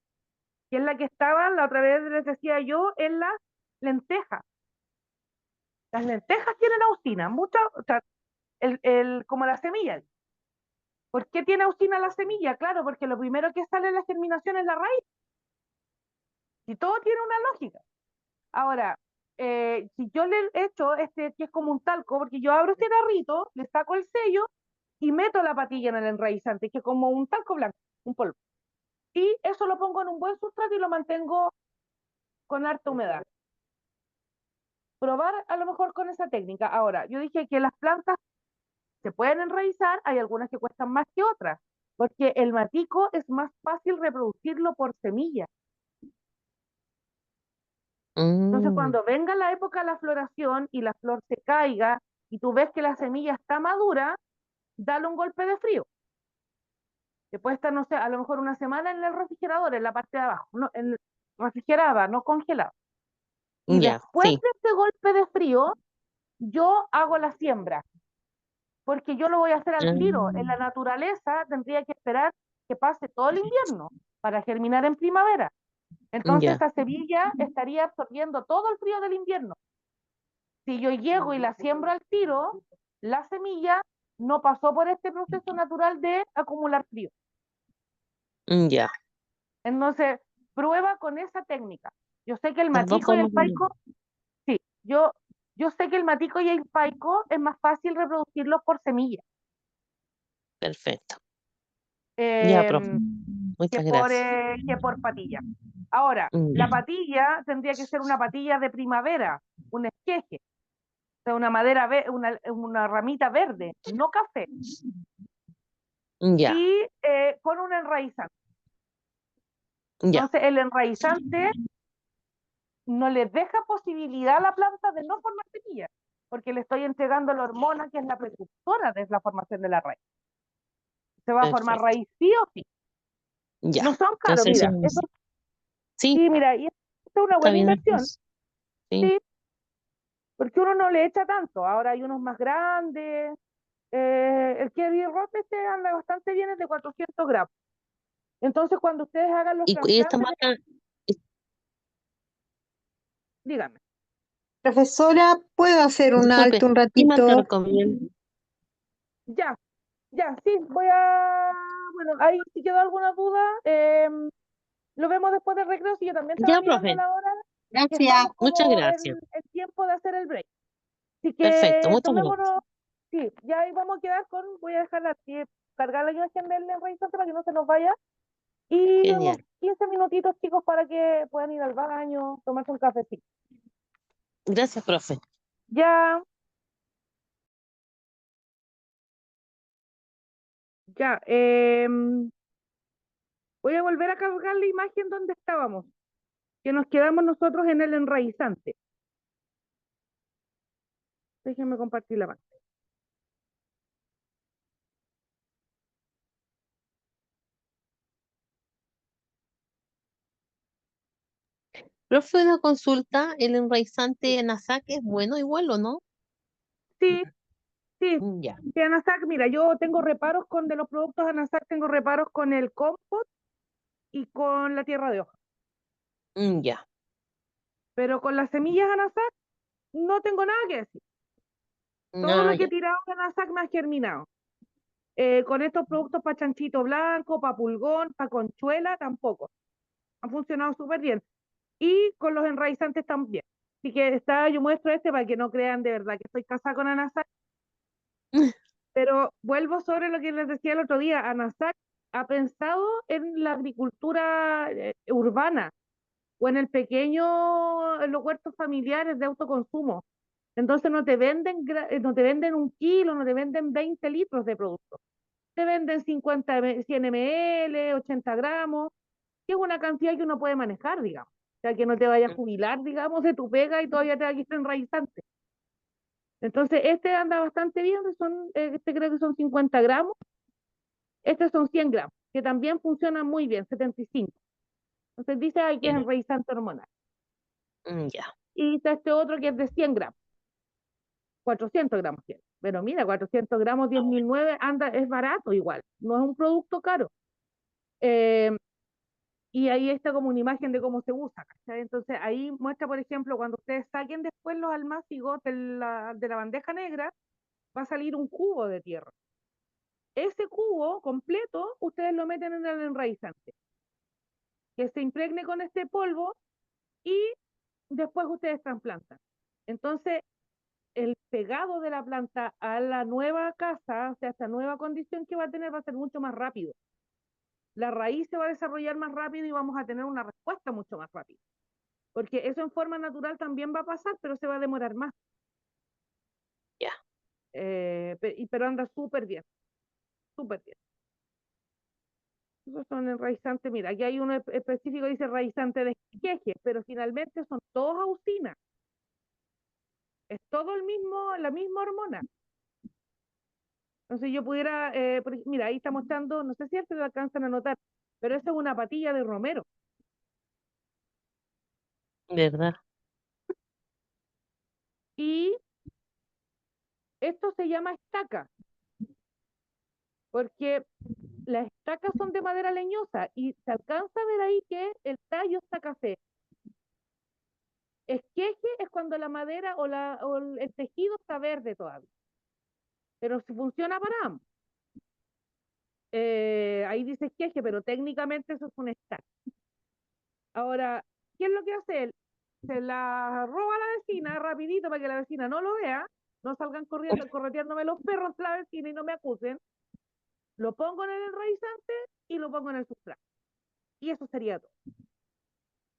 [SPEAKER 1] que es la que estaba, la otra vez les decía yo, en las lentejas. Las lentejas tienen auxina, muchas, o sea, como la semilla. ¿Por qué tiene auxina la semilla? Claro, porque lo primero que sale en la germinación es la raíz. Y todo tiene una lógica. Ahora, si yo le echo este, que es como un talco, porque yo abro este tarrito, le saco el sello y meto la patilla en el enraizante, que es como un talco blanco, un polvo. Y eso lo pongo en un buen sustrato y lo mantengo con harta humedad. Probar a lo mejor con esa técnica. Ahora, yo dije que las plantas se pueden enraizar, hay algunas que cuestan más que otras, porque el matico es más fácil reproducirlo por semilla. Entonces,
[SPEAKER 4] mm,
[SPEAKER 1] cuando venga la época de la floración y la flor se caiga y tú ves que la semilla está madura, dale un golpe de frío. Que puede estar, no sé, a lo mejor una semana en el refrigerador, en la parte de abajo, no, refrigerada, no congelada. Y
[SPEAKER 4] Ya,
[SPEAKER 1] después
[SPEAKER 4] sí,
[SPEAKER 1] de este golpe de frío, yo hago la siembra, porque yo lo voy a hacer al tiro. En la
[SPEAKER 4] mm,
[SPEAKER 1] naturaleza tendría que esperar que pase todo el invierno para germinar en primavera. Entonces
[SPEAKER 4] ya,
[SPEAKER 1] esa semilla estaría absorbiendo todo el frío del invierno. Si yo llego y la siembro al tiro, la semilla no pasó por este proceso natural de acumular frío.
[SPEAKER 4] ya.
[SPEAKER 1] Entonces, prueba con esa técnica. Yo sé que el
[SPEAKER 4] Las dos
[SPEAKER 1] matico y el
[SPEAKER 4] formas de...
[SPEAKER 1] paico, sí, yo sé que el matico y el paico es más fácil reproducirlos por semilla
[SPEAKER 4] Perfecto. Ya, profe.
[SPEAKER 1] eh,
[SPEAKER 4] Muchas gracias.
[SPEAKER 1] que por patilla. Ahora, la
[SPEAKER 4] Ya,
[SPEAKER 1] patilla tendría que ser una patilla de primavera, un esqueje, o sea, una madera, una ramita verde, no café,
[SPEAKER 4] ya,
[SPEAKER 1] y con un enraizante.
[SPEAKER 4] ya.
[SPEAKER 1] Entonces, el enraizante no le deja posibilidad a la planta de no formar semillas, porque le estoy entregando la hormona que es la precursora de la formación de la raíz. Se va a formar
[SPEAKER 4] Perfecto.
[SPEAKER 1] raíz sí o sí.
[SPEAKER 4] Ya.
[SPEAKER 1] No son caros,
[SPEAKER 4] Entonces,
[SPEAKER 1] mira, eso
[SPEAKER 4] sí,
[SPEAKER 1] sí, mira, y esto es una
[SPEAKER 4] está
[SPEAKER 1] buena
[SPEAKER 4] bien
[SPEAKER 1] inversión,
[SPEAKER 4] entonces. Sí.
[SPEAKER 1] sí, porque uno no le echa tanto. Ahora hay unos más grandes. El Kerry Roth este anda bastante bien, es de 400 gramos. Entonces, cuando ustedes hagan los
[SPEAKER 4] Y esta
[SPEAKER 1] trasplantes,
[SPEAKER 4] marca,
[SPEAKER 1] díganme.
[SPEAKER 5] Profesora, ¿puedo hacer un
[SPEAKER 4] disculpe,
[SPEAKER 5] alto un
[SPEAKER 4] ¿qué marca
[SPEAKER 5] ratito?
[SPEAKER 4] recomienda?
[SPEAKER 1] Ya, ya, sí, bueno, ahí si quedó alguna duda, lo vemos después del recreo, si yo también estaba
[SPEAKER 4] Ya,
[SPEAKER 1] mirando
[SPEAKER 4] profe.
[SPEAKER 1] la hora y
[SPEAKER 5] Gracias.
[SPEAKER 1] estamos
[SPEAKER 4] Muchas
[SPEAKER 1] como
[SPEAKER 4] gracias.
[SPEAKER 1] en tiempo de hacer el break. Así
[SPEAKER 4] Perfecto,
[SPEAKER 1] que
[SPEAKER 4] muchas gracias.
[SPEAKER 1] tomémonos, sí, ya ahí vamos a quedar voy a dejar cargar la imagen del revisante para que no se nos vaya. Y unos
[SPEAKER 4] Genial.
[SPEAKER 1] 15 minutitos, chicos, para que puedan ir al baño, tomarse un cafecito.
[SPEAKER 4] Gracias, profe.
[SPEAKER 1] Ya, ya, voy a volver a cargar la imagen donde estábamos, que nos quedamos nosotros en el enraizante. Déjenme compartir la pantalla.
[SPEAKER 4] Profe, una consulta, ¿el enraizante NASAC es bueno igual o no?
[SPEAKER 1] Sí, sí,
[SPEAKER 4] Ya,
[SPEAKER 1] sí, Anasac, mira, yo tengo reparos de los productos Anasac, tengo reparos con el compost y con la tierra de hoja.
[SPEAKER 4] ya.
[SPEAKER 1] Pero con las semillas Anasac no tengo nada que decir. Todo
[SPEAKER 4] Ah,
[SPEAKER 1] lo que he
[SPEAKER 4] ya.
[SPEAKER 1] tirado de Anasac me ha germinado. Con estos productos para chanchito blanco, para pulgón, para conchuela, tampoco. Han funcionado súper bien. Y con los enraizantes también. Así que yo muestro este para que no crean de verdad que estoy casada con Anasac. Pero vuelvo sobre lo que les decía el otro día. Anasac ha pensado en la agricultura urbana o en en los huertos familiares de autoconsumo. Entonces no te venden 1 kilo, no te venden 20 litros de producto. Te venden 50, 100 ml, 80 gramos, que es una cantidad que uno puede manejar, digamos. O sea, que no te vayas a jubilar, digamos, de tu pega y todavía te va a quitar enraizante. Entonces, este anda bastante bien, este creo que son 50 gramos, estos son 100 gramos, que también funcionan muy bien, 75. Entonces dice ahí que es
[SPEAKER 4] Ya,
[SPEAKER 1] enraizante hormonal.
[SPEAKER 4] ya.
[SPEAKER 1] Y está este otro que es de 100 gramos, 400 gramos tiene. Pero mira, 400 gramos, 10.009, es barato igual, no es un producto caro. Eh, y ahí está como una imagen de cómo se usa, ¿cachai? Entonces ahí muestra, por ejemplo, cuando ustedes saquen después los almácigos de la bandeja negra, va a salir un cubo de tierra. Ese cubo completo, ustedes lo meten en el enraizante, que se impregne con este polvo y después ustedes trasplantan. Entonces, el pegado de la planta a la nueva casa, o sea, esta nueva condición que va a tener, va a ser mucho más rápido. La raíz se va a desarrollar más rápido y vamos a tener una respuesta mucho más rápida. Porque eso en forma natural también va a pasar, pero se va a demorar más.
[SPEAKER 4] Ya.
[SPEAKER 1] Pero anda súper bien, súper bien. Esos son enraizantes, mira, aquí hay uno específico que dice raizante de esqueje, pero finalmente son todos auxinas. Es todo la misma hormona. Entonces yo pudiera, mira, ahí está mostrando, no sé si se lo alcanzan a notar, pero esa es una patilla de romero.
[SPEAKER 4] ¿Verdad?
[SPEAKER 1] Y esto se llama estaca, porque las estacas son de madera leñosa y se alcanza a ver ahí que el tallo está café. Esqueje es cuando la madera o el tejido está verde todavía, pero si funciona para ambos. Ahí dice esqueje, pero técnicamente eso es un estaca. Ahora, ¿qué es lo que hace él? Se la roba a la vecina rapidito para que la vecina no lo vea, no salgan corriendo, correteándome los perros de la vecina y no me acusen. Lo pongo en el enraizante y lo pongo en el sustrato. Y eso sería todo.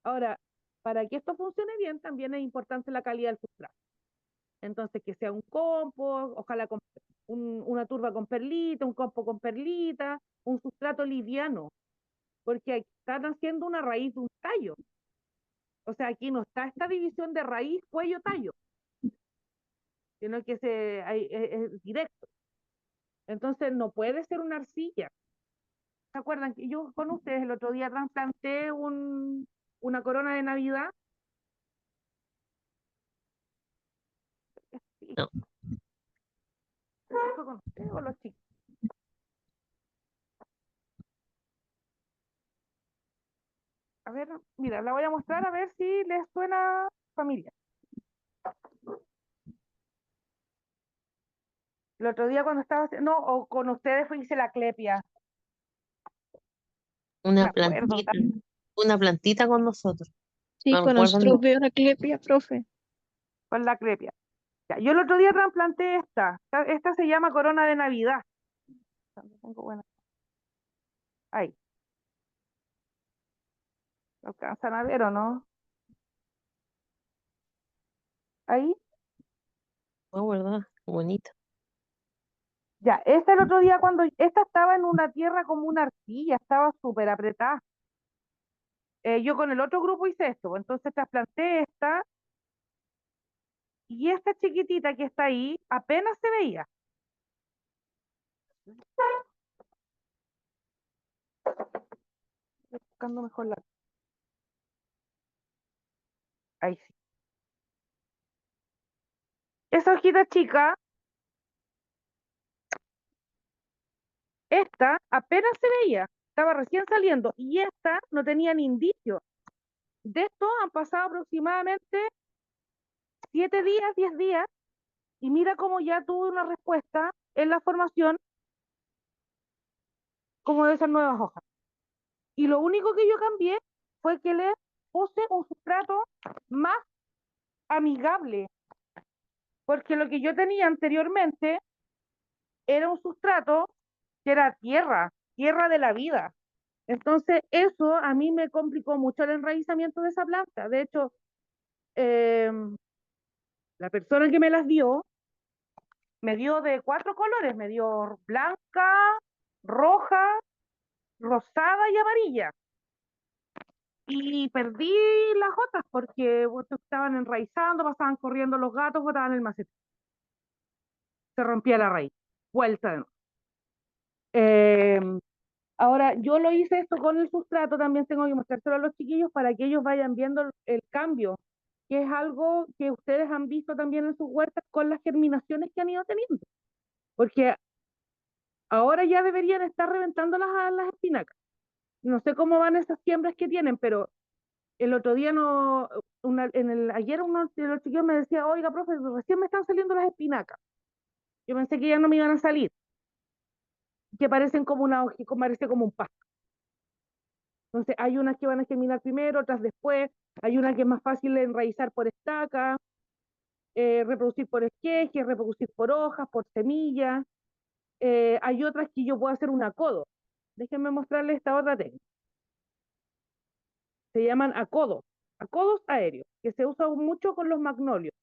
[SPEAKER 1] Ahora, para que esto funcione bien, también es importante la calidad del sustrato. Entonces, que sea un compost, ojalá con una turba con perlita, un compost con perlita, un sustrato liviano, porque están haciendo una raíz de un tallo. O sea, aquí no está esta división de raíz, cuello, tallo, sino que es directo. Entonces, no puede ser una arcilla. ¿Se acuerdan que yo con ustedes el otro día trasplanté una corona de Navidad? Sí,
[SPEAKER 4] No.
[SPEAKER 1] ¿fue con ustedes o los chicos? A ver, mira, la voy a mostrar a ver si les suena familia. El otro día cuando estaba, no, o con ustedes fue hice la clepia, me
[SPEAKER 4] Una
[SPEAKER 1] acuerdo,
[SPEAKER 4] plantita, una plantita con nosotros.
[SPEAKER 7] Sí,
[SPEAKER 4] No
[SPEAKER 7] con
[SPEAKER 4] recuerdo el
[SPEAKER 7] nosotros
[SPEAKER 4] nombre.
[SPEAKER 7] veo la clepia, profe.
[SPEAKER 1] con la clepia. Ya, yo el otro día trasplanté esta se llama corona de Navidad. Tengo buena. Ahí, ¿lo alcanzan a ver o no? Ahí,
[SPEAKER 4] Oh, ¿verdad? Qué bonito.
[SPEAKER 1] ya, esta el otro día esta estaba en una tierra como una arcilla, estaba súper apretada. Yo con el otro grupo hice esto, pues, entonces trasplanté esta y esta chiquitita que está ahí apenas se veía. Estoy buscando mejor la. Ahí sí. Esa hojita chica, esta apenas se veía, estaba recién saliendo y esta no tenía ni indicio. De esto han pasado aproximadamente 7 días, 10 días y mira cómo ya tuve una respuesta en la formación como de esas nuevas hojas. Y lo único que yo cambié fue que le puse un sustrato más amigable, porque lo que yo tenía anteriormente era un sustrato que era tierra, tierra de la vida. Entonces, eso a mí me complicó mucho el enraizamiento de esa planta. De hecho, eh, la persona que me las dio, me dio de 4 colores, me dio blanca, roja, rosada y amarilla. Y perdí las otras porque estaban enraizando, pasaban corriendo los gatos, botaban el macetero. Se rompía la raíz. Vuelta de nuevo. Eh, Ahora, yo lo hice esto con el sustrato, también tengo que mostrárselo a los chiquillos para que ellos vayan viendo el cambio, que es algo que ustedes han visto también en sus huertas con las germinaciones que han ido teniendo. Porque ahora ya deberían estar reventando las espinacas. No sé cómo van esas siembras que tienen, pero el otro día no, ayer uno de los chiquillos me decía, oiga, profe, recién me están saliendo las espinacas. Yo pensé que ya no me iban a salir, que parecen como una hoja, parece como un pasto. Entonces, hay unas que van a germinar primero, otras después, hay una que es más fácil de enraizar por estaca, reproducir por esqueje, reproducir por hojas, por semillas. Hay otras que yo puedo hacer un acodo. Déjenme mostrarles esta otra técnica. Se llaman acodos, acodos aéreos, que se usa mucho con los magnolios.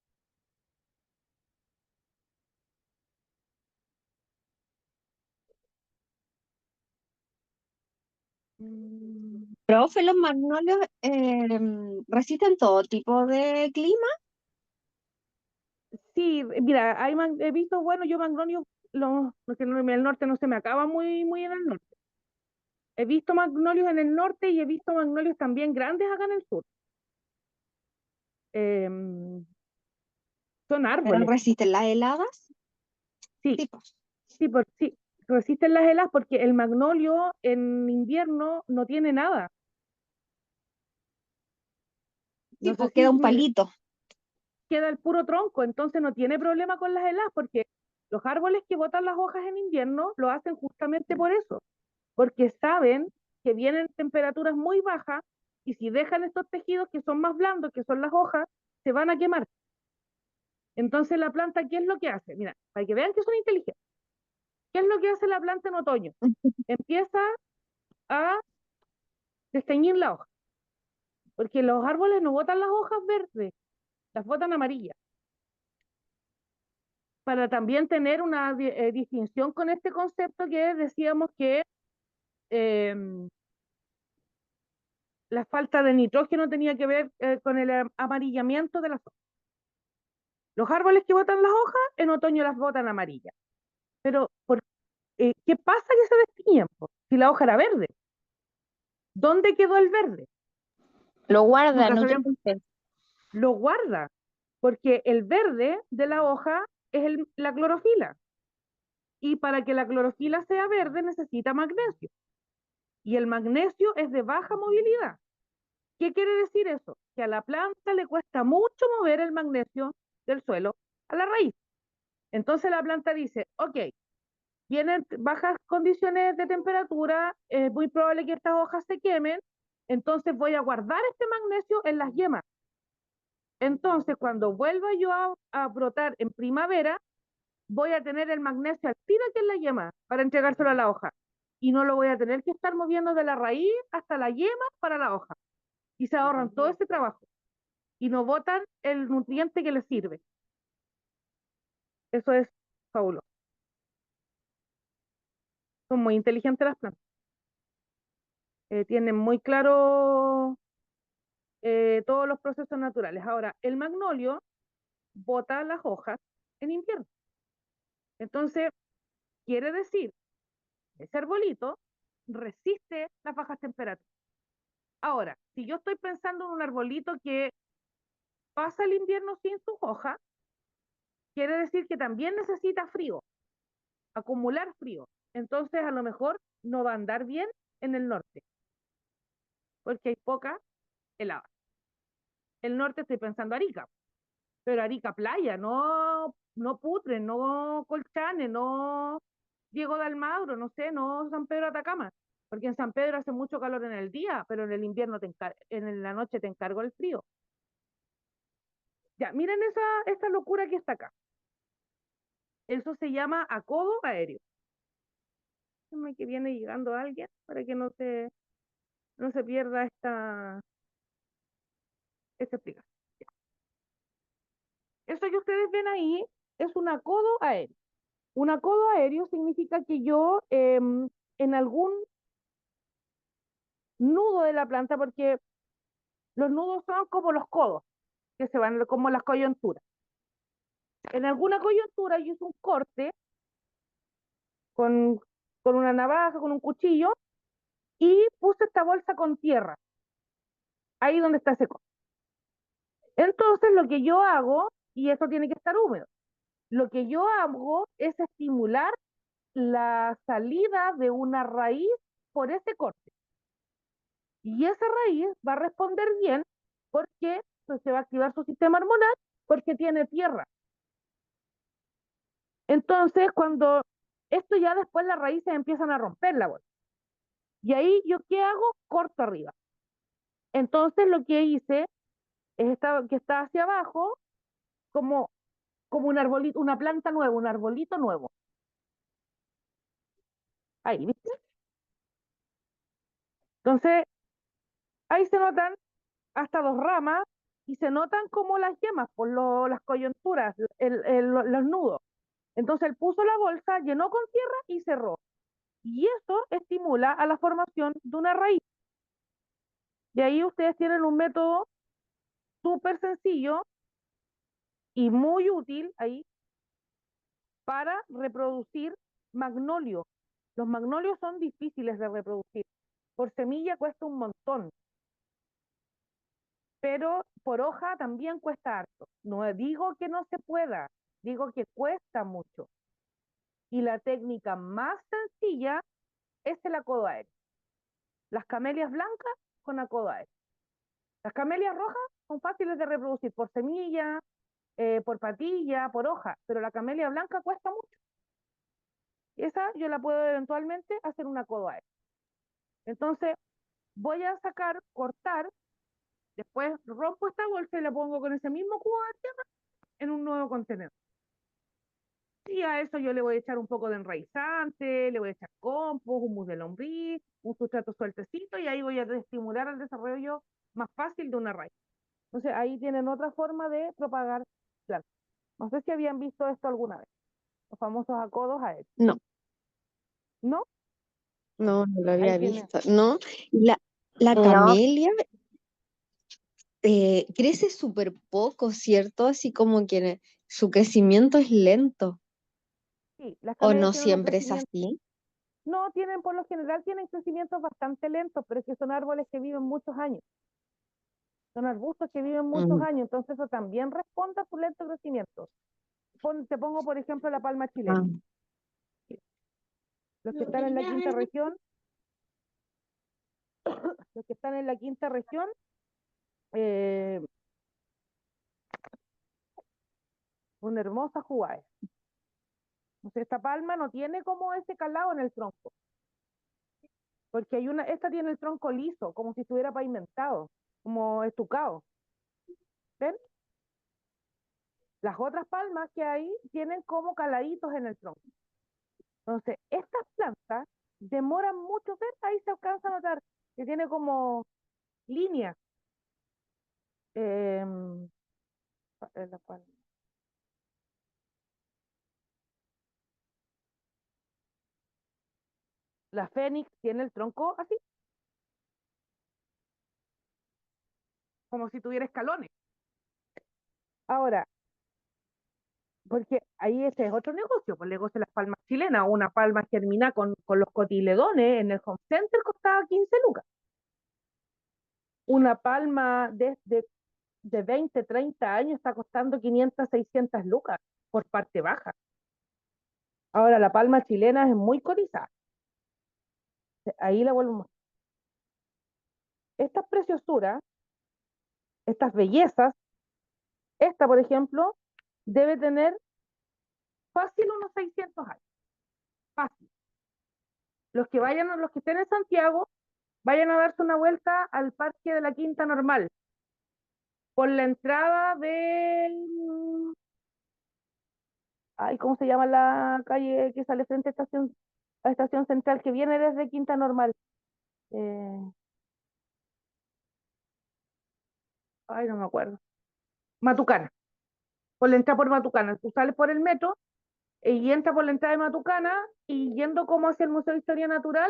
[SPEAKER 1] Mm,
[SPEAKER 2] Profe, los magnolios resisten todo tipo de clima.
[SPEAKER 1] Sí, mira, he visto, bueno, yo magnolios, porque en el norte no se me acaba muy, muy en el norte. He visto magnolios en el norte y he visto magnolios también grandes acá en el sur. Son son
[SPEAKER 2] ¿Pero
[SPEAKER 1] árboles,
[SPEAKER 2] resisten las heladas?
[SPEAKER 1] sí,
[SPEAKER 2] Sí, pues.
[SPEAKER 1] sí, resisten las heladas porque el magnolio en invierno no tiene nada.
[SPEAKER 2] Sí,
[SPEAKER 1] No sé
[SPEAKER 2] pues
[SPEAKER 1] si
[SPEAKER 2] queda un
[SPEAKER 1] me-
[SPEAKER 2] palito.
[SPEAKER 1] queda el puro tronco, entonces no tiene problema con las heladas porque los árboles que botan las hojas en invierno lo hacen justamente por eso, porque saben que vienen temperaturas muy bajas y si dejan estos tejidos que son más blandos, que son las hojas, se van a quemar. Entonces la planta, ¿qué es lo que hace? Mira, para que vean que son inteligentes. ¿Qué es lo que hace la planta en otoño? Empieza a desteñir la hoja, porque los árboles no botan las hojas verdes, las botan amarillas, para también tener una distinción con este concepto que decíamos que em, la falta de nitrógeno tenía que ver con el amarillamiento de las hojas. Los árboles que botan las hojas, en otoño las botan amarillas. Pero, ¿qué pasa que se destiñen, po? Si la hoja era verde, ¿dónde quedó el verde?
[SPEAKER 7] Lo guarda
[SPEAKER 1] Nunca sabíamos.
[SPEAKER 7] nutrientes.
[SPEAKER 1] Lo guarda, porque el verde de la hoja es la clorofila. Y para que la clorofila sea verde necesita magnesio. Y el magnesio es de baja movilidad. ¿Qué quiere decir eso? Que a la planta le cuesta mucho mover el magnesio del suelo a la raíz. Entonces la planta dice, ok, vienen bajas condiciones de temperatura, es muy probable que estas hojas se quemen, entonces voy a guardar este magnesio en las yemas. Entonces, cuando vuelva yo a brotar en primavera, voy a tener el magnesio al tiro aquí en la yema para entregárselo a la hoja. Y no lo voy a tener que estar moviendo de la raíz hasta la yema para la hoja. Y se ahorran todo ese trabajo. Y no botan el nutriente que les sirve. Eso es fabuloso. Son muy inteligentes las plantas. Tienen muy claro todos los procesos naturales. Ahora, el magnolio bota las hojas en invierno. Entonces, quiere decir, ese arbolito resiste las bajas temperaturas. Ahora, si yo estoy pensando en un arbolito que pasa el invierno sin sus hojas, quiere decir que también necesita frío, acumular frío. Entonces, a lo mejor no va a andar bien en el norte, porque hay poca helada. El norte estoy pensando Arica, pero Arica playa, no Putre, no Colchane, no Diego de Almagro, no sé, no San Pedro de Atacama, porque en San Pedro hace mucho calor en el día, pero en el invierno en la noche te encargo el frío. Ya, miren esta locura que está acá. Eso se llama acodo aéreo. Déjame que viene llegando alguien para que no se pierda esta explicación. Ya. Eso que ustedes ven ahí es un acodo aéreo. Un acodo aéreo significa que yo en algún nudo de la planta, porque los nudos son como los codos, que se van como las coyunturas. En alguna coyuntura yo hice un corte con, con una navaja, con un cuchillo, y puse esta bolsa con tierra, ahí donde está ese corte. Entonces lo que yo hago, y eso tiene que estar húmedo, lo que yo hago es estimular la salida de una raíz por ese corte. Y esa raíz va a responder bien porque pues, se va a activar su sistema hormonal porque tiene tierra. Entonces, cuando esto ya después las raíces empiezan a romper la bolsa. Y ahí yo, ¿qué hago? Corto arriba. Entonces lo que hice es que está hacia abajo como un arbolito, una planta nueva, un arbolito nuevo. Ahí, ¿viste? Entonces, ahí se notan hasta dos ramas y se notan como las yemas, por las coyunturas, los nudos. Entonces él puso la bolsa, llenó con tierra y cerró. Y eso estimula a la formación de una raíz. Y ahí ustedes tienen un método súper sencillo y muy útil ahí para reproducir magnolio. Los magnolios son difíciles de reproducir. Por semilla cuesta un montón. Pero por hoja también cuesta harto. No digo que no se pueda, digo que cuesta mucho. Y la técnica más sencilla es el acodo aéreo. Las camelias blancas con acodo aéreo. Las camelias rojas son fáciles de reproducir por semilla, por patilla, por hoja, pero la camelia blanca cuesta mucho. Esa yo la puedo eventualmente hacer un acodo aéreo. Entonces, voy a sacar, cortar, después rompo esta bolsa y la pongo con ese mismo cubo de tierra en un nuevo contenedor. Y a eso yo le voy a echar un poco de enraizante, le voy a echar compost, humus de lombriz, un sustrato sueltecito, y ahí voy a estimular el desarrollo más fácil de una raíz. Entonces ahí tienen otra forma de propagar plantas. No sé si habían visto esto alguna vez, los famosos acodos aéreos.
[SPEAKER 2] No,
[SPEAKER 1] ¿No?
[SPEAKER 2] no lo había
[SPEAKER 1] Ahí tienen.
[SPEAKER 2] visto. No, la
[SPEAKER 7] No.
[SPEAKER 2] camelia crece súper poco, ¿cierto? Así como que su crecimiento es lento,
[SPEAKER 1] Sí, las
[SPEAKER 2] o
[SPEAKER 1] camelias
[SPEAKER 2] no
[SPEAKER 1] tienen un
[SPEAKER 2] siempre es
[SPEAKER 1] crecimiento.
[SPEAKER 2] así.
[SPEAKER 1] No, tienen, por lo general, tienen crecimientos bastante lentos, pero es que son árboles que viven muchos años. Son arbustos que viven muchos
[SPEAKER 2] Mm,
[SPEAKER 1] años, entonces eso también responde a su lento crecimiento. Te pongo, por ejemplo, la palma chilena.
[SPEAKER 2] ah,
[SPEAKER 1] Los que están en la quinta región, los que están en la quinta región, eh, una hermosa jugada. Entonces, esta palma no tiene como ese calado en el tronco, porque esta tiene el tronco liso, como si estuviera pavimentado, como estucado. ¿Ven? Las otras palmas que hay tienen como caladitos en el tronco. Entonces, estas plantas demoran mucho, ¿ven? Ahí se alcanza a notar que tiene como líneas. La palma. La fénix tiene el tronco así, como si tuviera escalones. Ahora, porque ahí ese es otro negocio, pues el negocio de las palmas chilenas, una palma germina con los cotiledones en el home center costaba 15 lucas. Una palma de 20, 30 años está costando 500, 600 lucas por parte baja. Ahora la palma chilena es muy cotizada. Ahí la vuelvo a mostrar. Estas preciosuras, estas bellezas, esta por ejemplo, debe tener fácil unos 600 años. Fácil. Los que estén en Santiago, vayan a darse una vuelta al Parque de la Quinta Normal, por la entrada del... Ay, ¿cómo se llama la calle que sale frente a Estación Central, que viene desde Quinta Normal? Ay, no me acuerdo. Matucana. Por la entrada por Matucana. Tú sales por el metro y entras por la entrada de Matucana, y yendo como hacia el Museo de Historia Natural,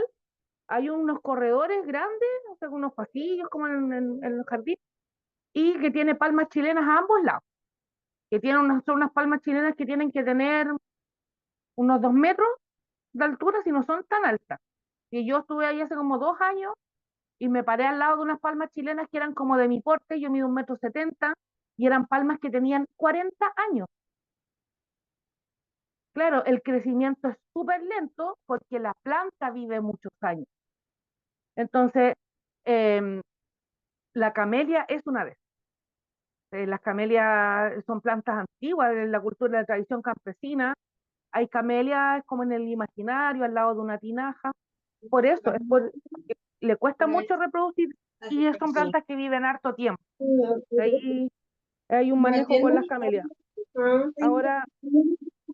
[SPEAKER 1] hay unos corredores grandes, o sea, unos pasillos como en los jardines, y que tiene palmas chilenas a ambos lados, que son unas palmas chilenas que tienen que tener unos 2 metros de altura, si no son tan altas. Y yo estuve ahí hace como 2 años y me paré al lado de unas palmas chilenas que eran como de mi porte, yo mido 1,70 m, y eran palmas que tenían 40 años. Claro, el crecimiento es súper lento porque la planta vive muchos años. Entonces, em, la camelia es una de esas. Las camelias son plantas antiguas en la cultura de la tradición campesina. Hay camelias como en el imaginario, al lado de una tinaja. Por eso, le cuesta mucho reproducir, y son
[SPEAKER 2] sí.
[SPEAKER 1] plantas que viven harto tiempo. Ahí hay un manejo con las camelias. Ahora,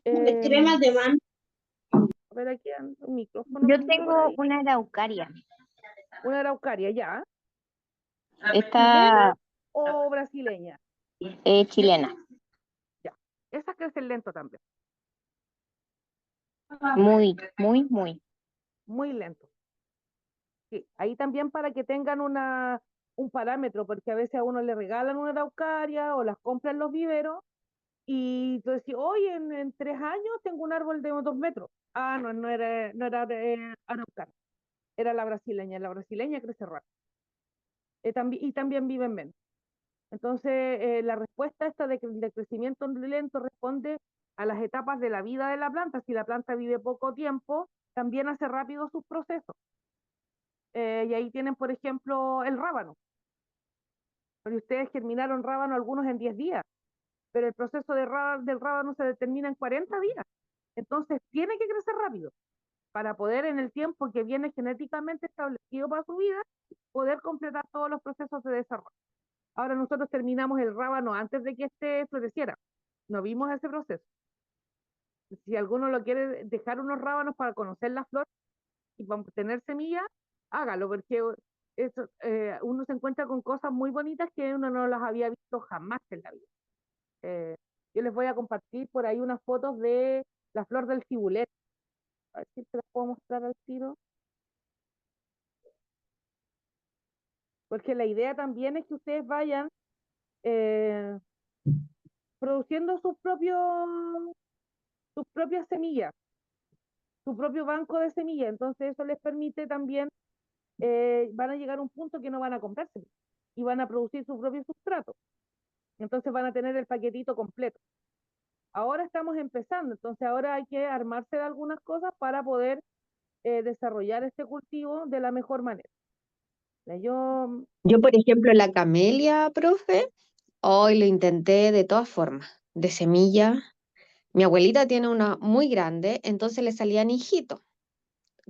[SPEAKER 7] Crema de man.
[SPEAKER 1] a ver, aquí anda un micrófono
[SPEAKER 7] Yo
[SPEAKER 1] prendido por
[SPEAKER 7] tengo
[SPEAKER 1] ahí.
[SPEAKER 7] una araucaria.
[SPEAKER 1] Una araucaria, ya.
[SPEAKER 7] Esta
[SPEAKER 1] ¿Chilena o brasileña?
[SPEAKER 7] es chilena.
[SPEAKER 1] Ya. Esas crecen lento también,
[SPEAKER 7] Muy, muy, muy.
[SPEAKER 1] muy lento. Sí, ahí también para que tengan un parámetro, porque a veces a uno le regalan una araucaria o las compran en los viveros, y tú decís, oye, en 3 años tengo un árbol de 2 metros. Ah, no, no era araucaria, era la brasileña. La brasileña crece rápido. Y también viven menos. Entonces, la respuesta esta de crecimiento lento responde a las etapas de la vida de la planta. Si la planta vive poco tiempo, también hace rápido sus procesos. Y ahí tienen, por ejemplo, el rábano. Porque ustedes germinaron rábano algunos en 10 días, pero el proceso del rábano se determina en 40 días. Entonces, tiene que crecer rápido para poder en el tiempo que viene genéticamente establecido para su vida, poder completar todos los procesos de desarrollo. Ahora nosotros terminamos el rábano antes de que este floreciera. No vimos ese proceso. Si alguno lo quiere dejar unos rábanos para conocer la flor y para tener semillas, hágalo, porque eso, uno se encuentra con cosas muy bonitas que uno no las había visto jamás en la vida. Yo les voy a compartir por ahí unas fotos de la flor del cibulet. A ver si te las puedo mostrar al tiro. Porque la idea también es que ustedes vayan eh, produciendo sus propias semillas, su propio banco de semillas. Entonces eso les permite también, van a llegar a un punto que no van a comprarse y van a producir su propio sustrato. Entonces van a tener el paquetito completo. Ahora estamos empezando, entonces ahora hay que armarse de algunas cosas para poder desarrollar este cultivo de la mejor manera. Yo,
[SPEAKER 2] Yo, por ejemplo, la camelia, profe, hoy lo intenté de todas formas, de semilla. Mi abuelita tiene una muy grande, entonces le salían hijitos.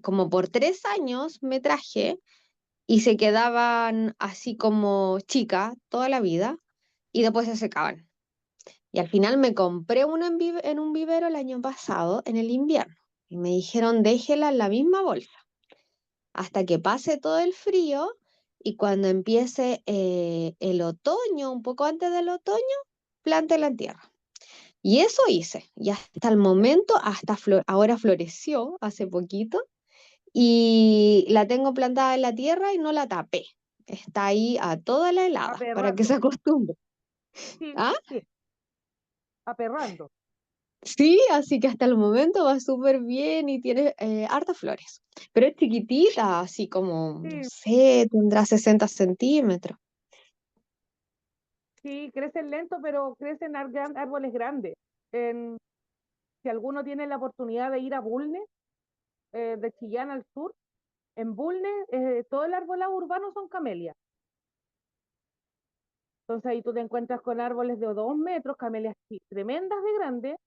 [SPEAKER 2] Como por 3 años me traje y se quedaban así como chicas toda la vida y después se secaban. Y al final me compré una en un vivero el año pasado, en el invierno, y me dijeron déjela en la misma bolsa hasta que pase todo el frío y cuando empiece el otoño, un poco antes del otoño, plántela en tierra. Y eso hice, y hasta el momento, ahora floreció hace poquito, y la tengo plantada en la tierra y no la tapé. Está ahí a toda la helada para que se
[SPEAKER 1] aperrando,
[SPEAKER 2] acostumbre.
[SPEAKER 1] sí,
[SPEAKER 2] ¿Ah?
[SPEAKER 1] sí, aperrando.
[SPEAKER 2] Sí, así que hasta el momento va súper bien y tiene hartas flores. Pero es chiquitita, así como, no
[SPEAKER 1] Sí,
[SPEAKER 2] sé, tendrá 60 centímetros.
[SPEAKER 1] sí, crecen lento, pero crecen árboles grandes. En- si alguno tiene la oportunidad de ir a Bulnes, de Chillán al sur, en Bulnes, todo el arbolado urbano son camelias. Entonces ahí tú te encuentras con árboles de 2 metros, camelias tremendas de grandes,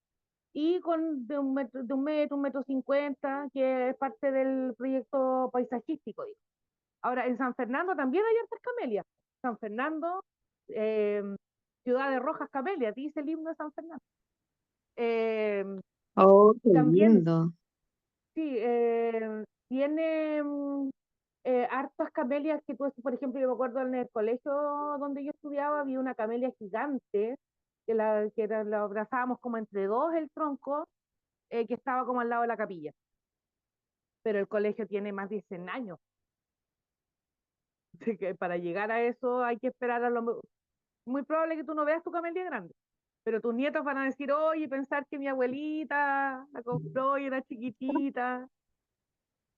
[SPEAKER 1] y con de 1 metro, 1,50 metros, que es parte del proyecto paisajístico, digo. Ahora, en San Fernando también hay hartas camelias. San Fernando, eh, ciudad de rojas camelias, dice el himno de San Fernando. Eh,
[SPEAKER 2] Oh, qué
[SPEAKER 1] también,
[SPEAKER 2] lindo.
[SPEAKER 1] sí, tiene hartas camelias que tú, por ejemplo, yo me acuerdo en el colegio donde yo estudiaba, había una camelia gigante la abrazábamos como entre dos el tronco, que estaba como al lado de la capilla. Pero el colegio tiene más de 100 años. Así que para llegar a eso hay que esperar muy probable que tú no veas tu camelia grande. Pero tus nietos van a decir, oye, pensar que mi abuelita la compró y era chiquitita.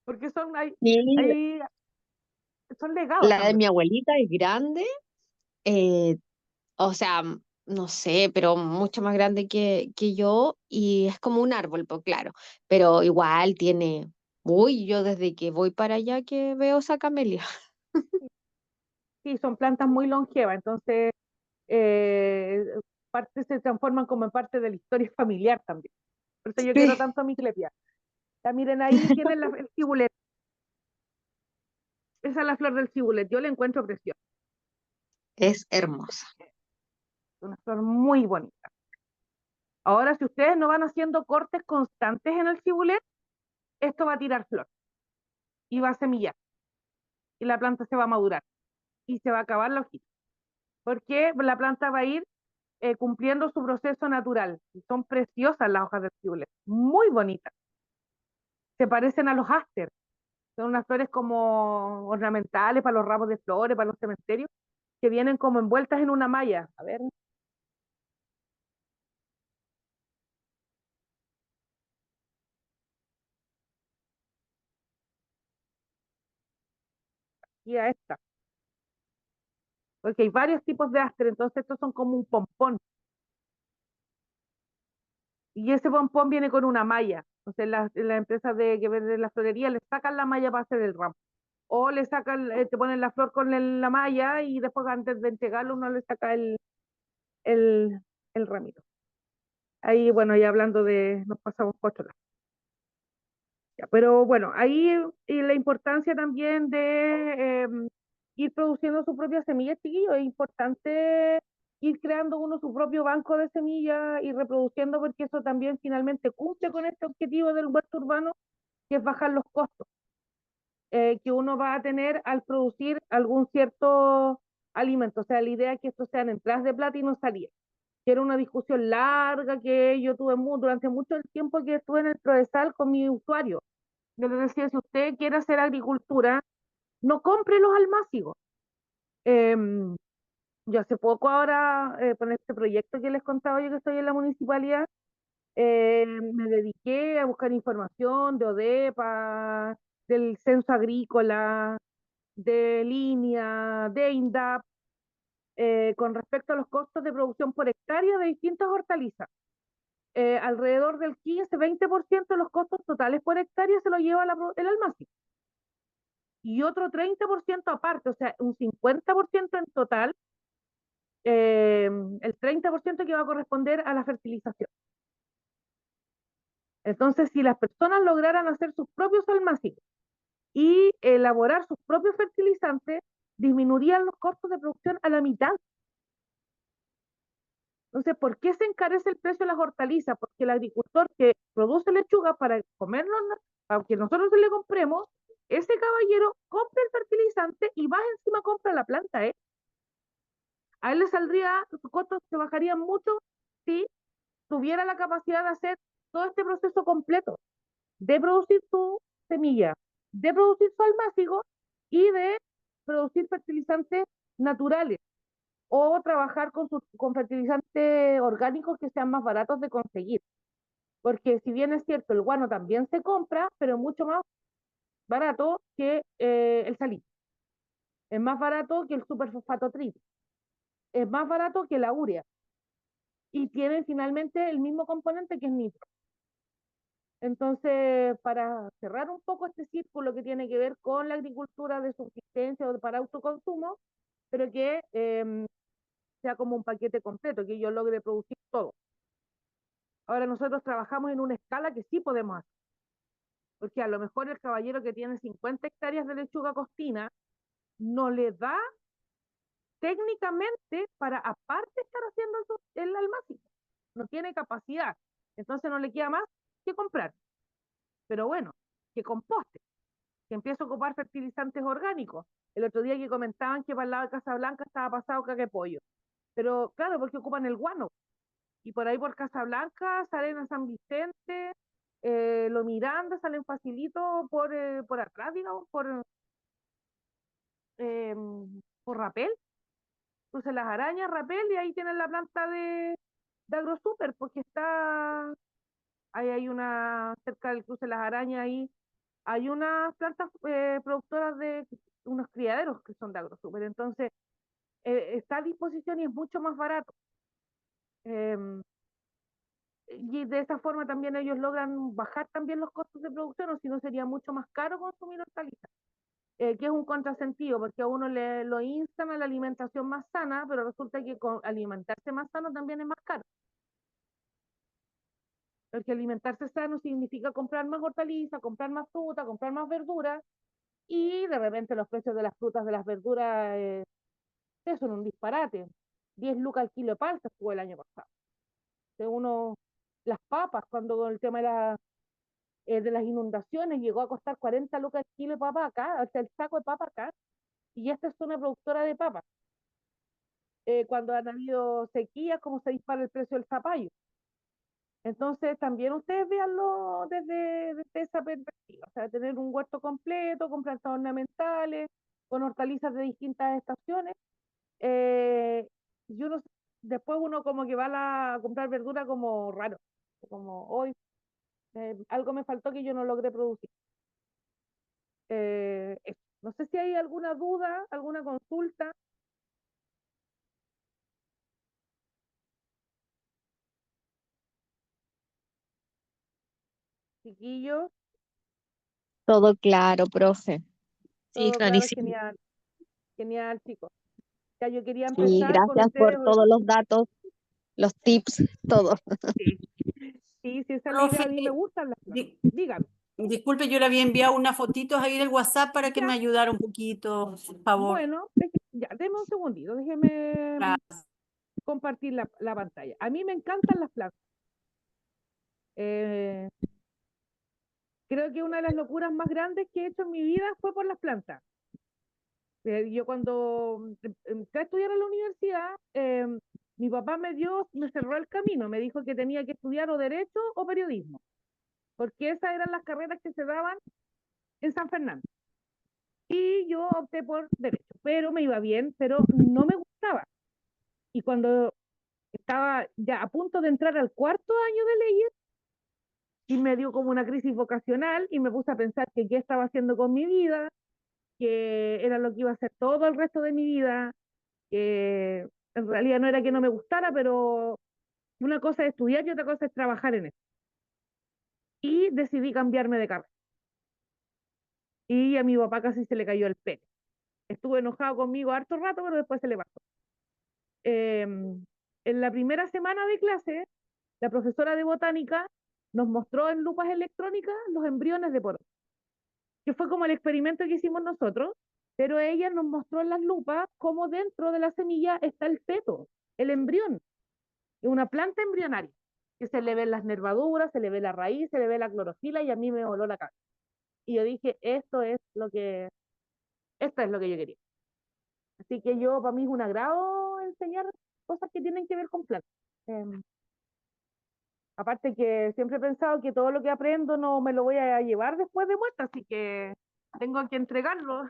[SPEAKER 1] Porque
[SPEAKER 2] Sí,
[SPEAKER 1] hay, son legados
[SPEAKER 2] la de
[SPEAKER 1] también.
[SPEAKER 2] mi abuelita es grande, eh, o sea, no sé, pero mucho más grande que yo y es como un árbol, pues claro, pero igual tiene, uy, yo desde que voy para allá que veo esa camelia.
[SPEAKER 1] Sí, son plantas muy longevas, entonces eh, se transforman como en parte de la historia familiar también. Por eso yo quiero
[SPEAKER 2] Sí,
[SPEAKER 1] tanto a mi clepia. Ya miren, ahí tienen el cibulet. Esa es la flor del cibulet. Yo la encuentro preciosa.
[SPEAKER 2] es hermosa.
[SPEAKER 1] Una flor muy bonita. Ahora, si ustedes no van haciendo cortes constantes en el cibulet, esto va a tirar flor y va a semillar y la planta se va a madurar y se va a acabar la hojita. Porque la planta va a ir cumpliendo su proceso natural. Y son preciosas las hojas del cibulet, muy bonitas. Se parecen a los áster. Son unas flores como ornamentales para los ramos de flores, para los cementerios, que vienen como envueltas en una malla. A ver, y a esta. porque hay varios tipos de áster, entonces estos son como un pompón. Y ese pompón viene con una malla. Entonces las empresas que venden la florería le sacan la malla para hacer el ramo. O le sacan, te ponen la flor con la malla y después antes de entregarlo uno le saca el, el ramito. Ahí, bueno, ya hablando nos pasamos 4 horas. Ya, pero bueno, ahí y la importancia también de ir produciendo sus propias semillas, chiquillos. Es importante ir creando uno su propio banco de semillas y reproduciendo, porque eso también finalmente cumple con este objetivo del huerto urbano, que es bajar los costos que uno va a tener al producir algún cierto alimento. O sea, la idea es que estos sean entradas de plata y no salía. Que era una discusión larga que yo tuve durante mucho el tiempo que estuve en el Prodesal con mi usuario. Yo les decía, si usted quiere hacer agricultura, no compre los almácigos. Yo hace poco ahora, con este proyecto que les contaba yo que estoy en la municipalidad, me dediqué a buscar información de ODEPA, del censo agrícola, de línea, de INDAP, con respecto a los costos de producción por hectárea de distintas hortalizas. Alrededor del 15-20% de los costos totales por hectárea se lo lleva el almacén. Y otro 30% aparte, o sea, un 50% en total, el 30% que va a corresponder a la fertilización. Entonces, si las personas lograran hacer sus propios almacenes y elaborar sus propios fertilizantes, disminuirían los costos de producción a la mitad. Entonces, ¿por qué se encarece el precio de las hortalizas? Porque el agricultor que produce lechuga para comerlo, aunque nosotros le compremos, ese caballero compra el fertilizante y va encima compra la planta, ¿eh? A él le saldría, sus costos se bajarían mucho si tuviera la capacidad de hacer todo este proceso completo, de producir su semilla, de producir su almácigo y de producir fertilizantes naturales o trabajar con fertilizantes orgánicos que sean más baratos de conseguir. Porque si bien es cierto, el guano también se compra, pero mucho más barato que el salitre. Es más barato que el superfosfato trítico. Es más barato que la urea. Y tiene finalmente el mismo componente que es nitro. Entonces, para cerrar un poco este círculo que tiene que ver con la agricultura de subsistencia o para autoconsumo, pero que sea como un paquete completo, que yo logre producir todo. Ahora nosotros trabajamos en una escala que sí podemos hacer, porque a lo mejor el caballero que tiene 50 hectáreas de lechuga costina no le da técnicamente para aparte estar haciendo el almacén, no tiene capacidad, entonces no le queda más que comprar, pero bueno, que composte, que empiece a ocupar fertilizantes orgánicos. El otro día que comentaban que para el lado de Casablanca estaba pasado caca de pollo, pero claro, porque ocupan el guano, y por ahí por Casablanca salen a San Vicente, Lo Miranda, salen facilito por atrás, digamos, eh, por Rapel, entonces las arañas, Rapel, y ahí tienen la planta de AgroSuper, porque ahí hay una, cerca del cruce de las arañas, ahí hay unas plantas productoras de unos criaderos que son de AgroSuper, entonces está a disposición y es mucho más barato. Y de esa forma también ellos logran bajar también los costos de producción, o si no sería mucho más caro consumir hortalizas, que es un contrasentido, porque a uno lo instan a la alimentación más sana, pero resulta que alimentarse más sano también es más caro. Porque alimentarse sano significa comprar más hortalizas, comprar más fruta, comprar más verduras, y de repente los precios de las frutas, de las verduras, son un disparate. 10 lucas al kilo de palta estuvo el año pasado. De las papas, cuando con el tema de las inundaciones llegó a costar 40 lucas el kilo de papa acá, o sea, el saco de papa acá, y esta es una productora de papas. Cuando han habido sequías, como se dispara el precio del zapallo. Entonces, también ustedes véanlo desde esa perspectiva, o sea, tener un huerto completo, con plantas ornamentales, con hortalizas de distintas estaciones. Y después uno como que va a comprar verdura como raro, como hoy, algo me faltó que yo no logré producir. Eso. No sé si hay alguna duda, alguna consulta. Chiquillos,
[SPEAKER 2] Todo claro, profe.
[SPEAKER 4] Sí,
[SPEAKER 1] todo claro,
[SPEAKER 4] clarísimo.
[SPEAKER 1] genial, genial, chicos. Ya yo quería
[SPEAKER 2] Sí,
[SPEAKER 1] empezar con
[SPEAKER 2] gracias por
[SPEAKER 1] ustedes hoy.
[SPEAKER 2] todos los datos, los tips, todo.
[SPEAKER 1] Sí, sí, esa es la idea. A mí me
[SPEAKER 11] Profe,
[SPEAKER 1] gustan las plantas.
[SPEAKER 11] di-
[SPEAKER 1] Dígame.
[SPEAKER 11] disculpe, yo le había enviado unas fotitos ahí del WhatsApp para que
[SPEAKER 1] Ya,
[SPEAKER 11] me ayudara un poquito, por favor.
[SPEAKER 1] bueno, ya, deme un segundito, déjeme
[SPEAKER 11] Gracias.
[SPEAKER 1] compartir la pantalla. A mí me encantan las plantas. Eh, creo que una de las locuras más grandes que he hecho en mi vida fue por las plantas. Yo cuando entré a estudiar en la universidad, mi papá me cerró el camino, me dijo que tenía que estudiar o derecho o periodismo, porque esas eran las carreras que se daban en San Fernando. Y yo opté por derecho, pero me iba bien, pero no me gustaba. Y cuando estaba ya a punto de entrar al cuarto año de leyes, y me dio como una crisis vocacional y me puse a pensar que qué estaba haciendo con mi vida, que era lo que iba a hacer todo el resto de mi vida, que en realidad no era que no me gustara, pero una cosa es estudiar y otra cosa es trabajar en eso. Y decidí cambiarme de carrera. Y a mi papá casi se le cayó el pelo. Estuvo enojado conmigo harto rato, pero después se le pasó. En la primera semana de clase, la profesora de botánica nos mostró en lupas electrónicas los embriones de poroto, que fue como el experimento que hicimos nosotros, pero ella nos mostró en las lupas cómo dentro de la semilla está el feto, el embrión, es una planta embrionaria, que se le ven las nervaduras, se le ve la raíz, se le ve la clorofila, y a mí me voló la cabeza. Y yo dije, esto es lo que yo quería. Así que para mí es un agrado enseñar cosas que tienen que ver con plantas. Aparte que siempre he pensado que todo lo que aprendo no me lo voy a llevar después de muerta, así que tengo que entregarlo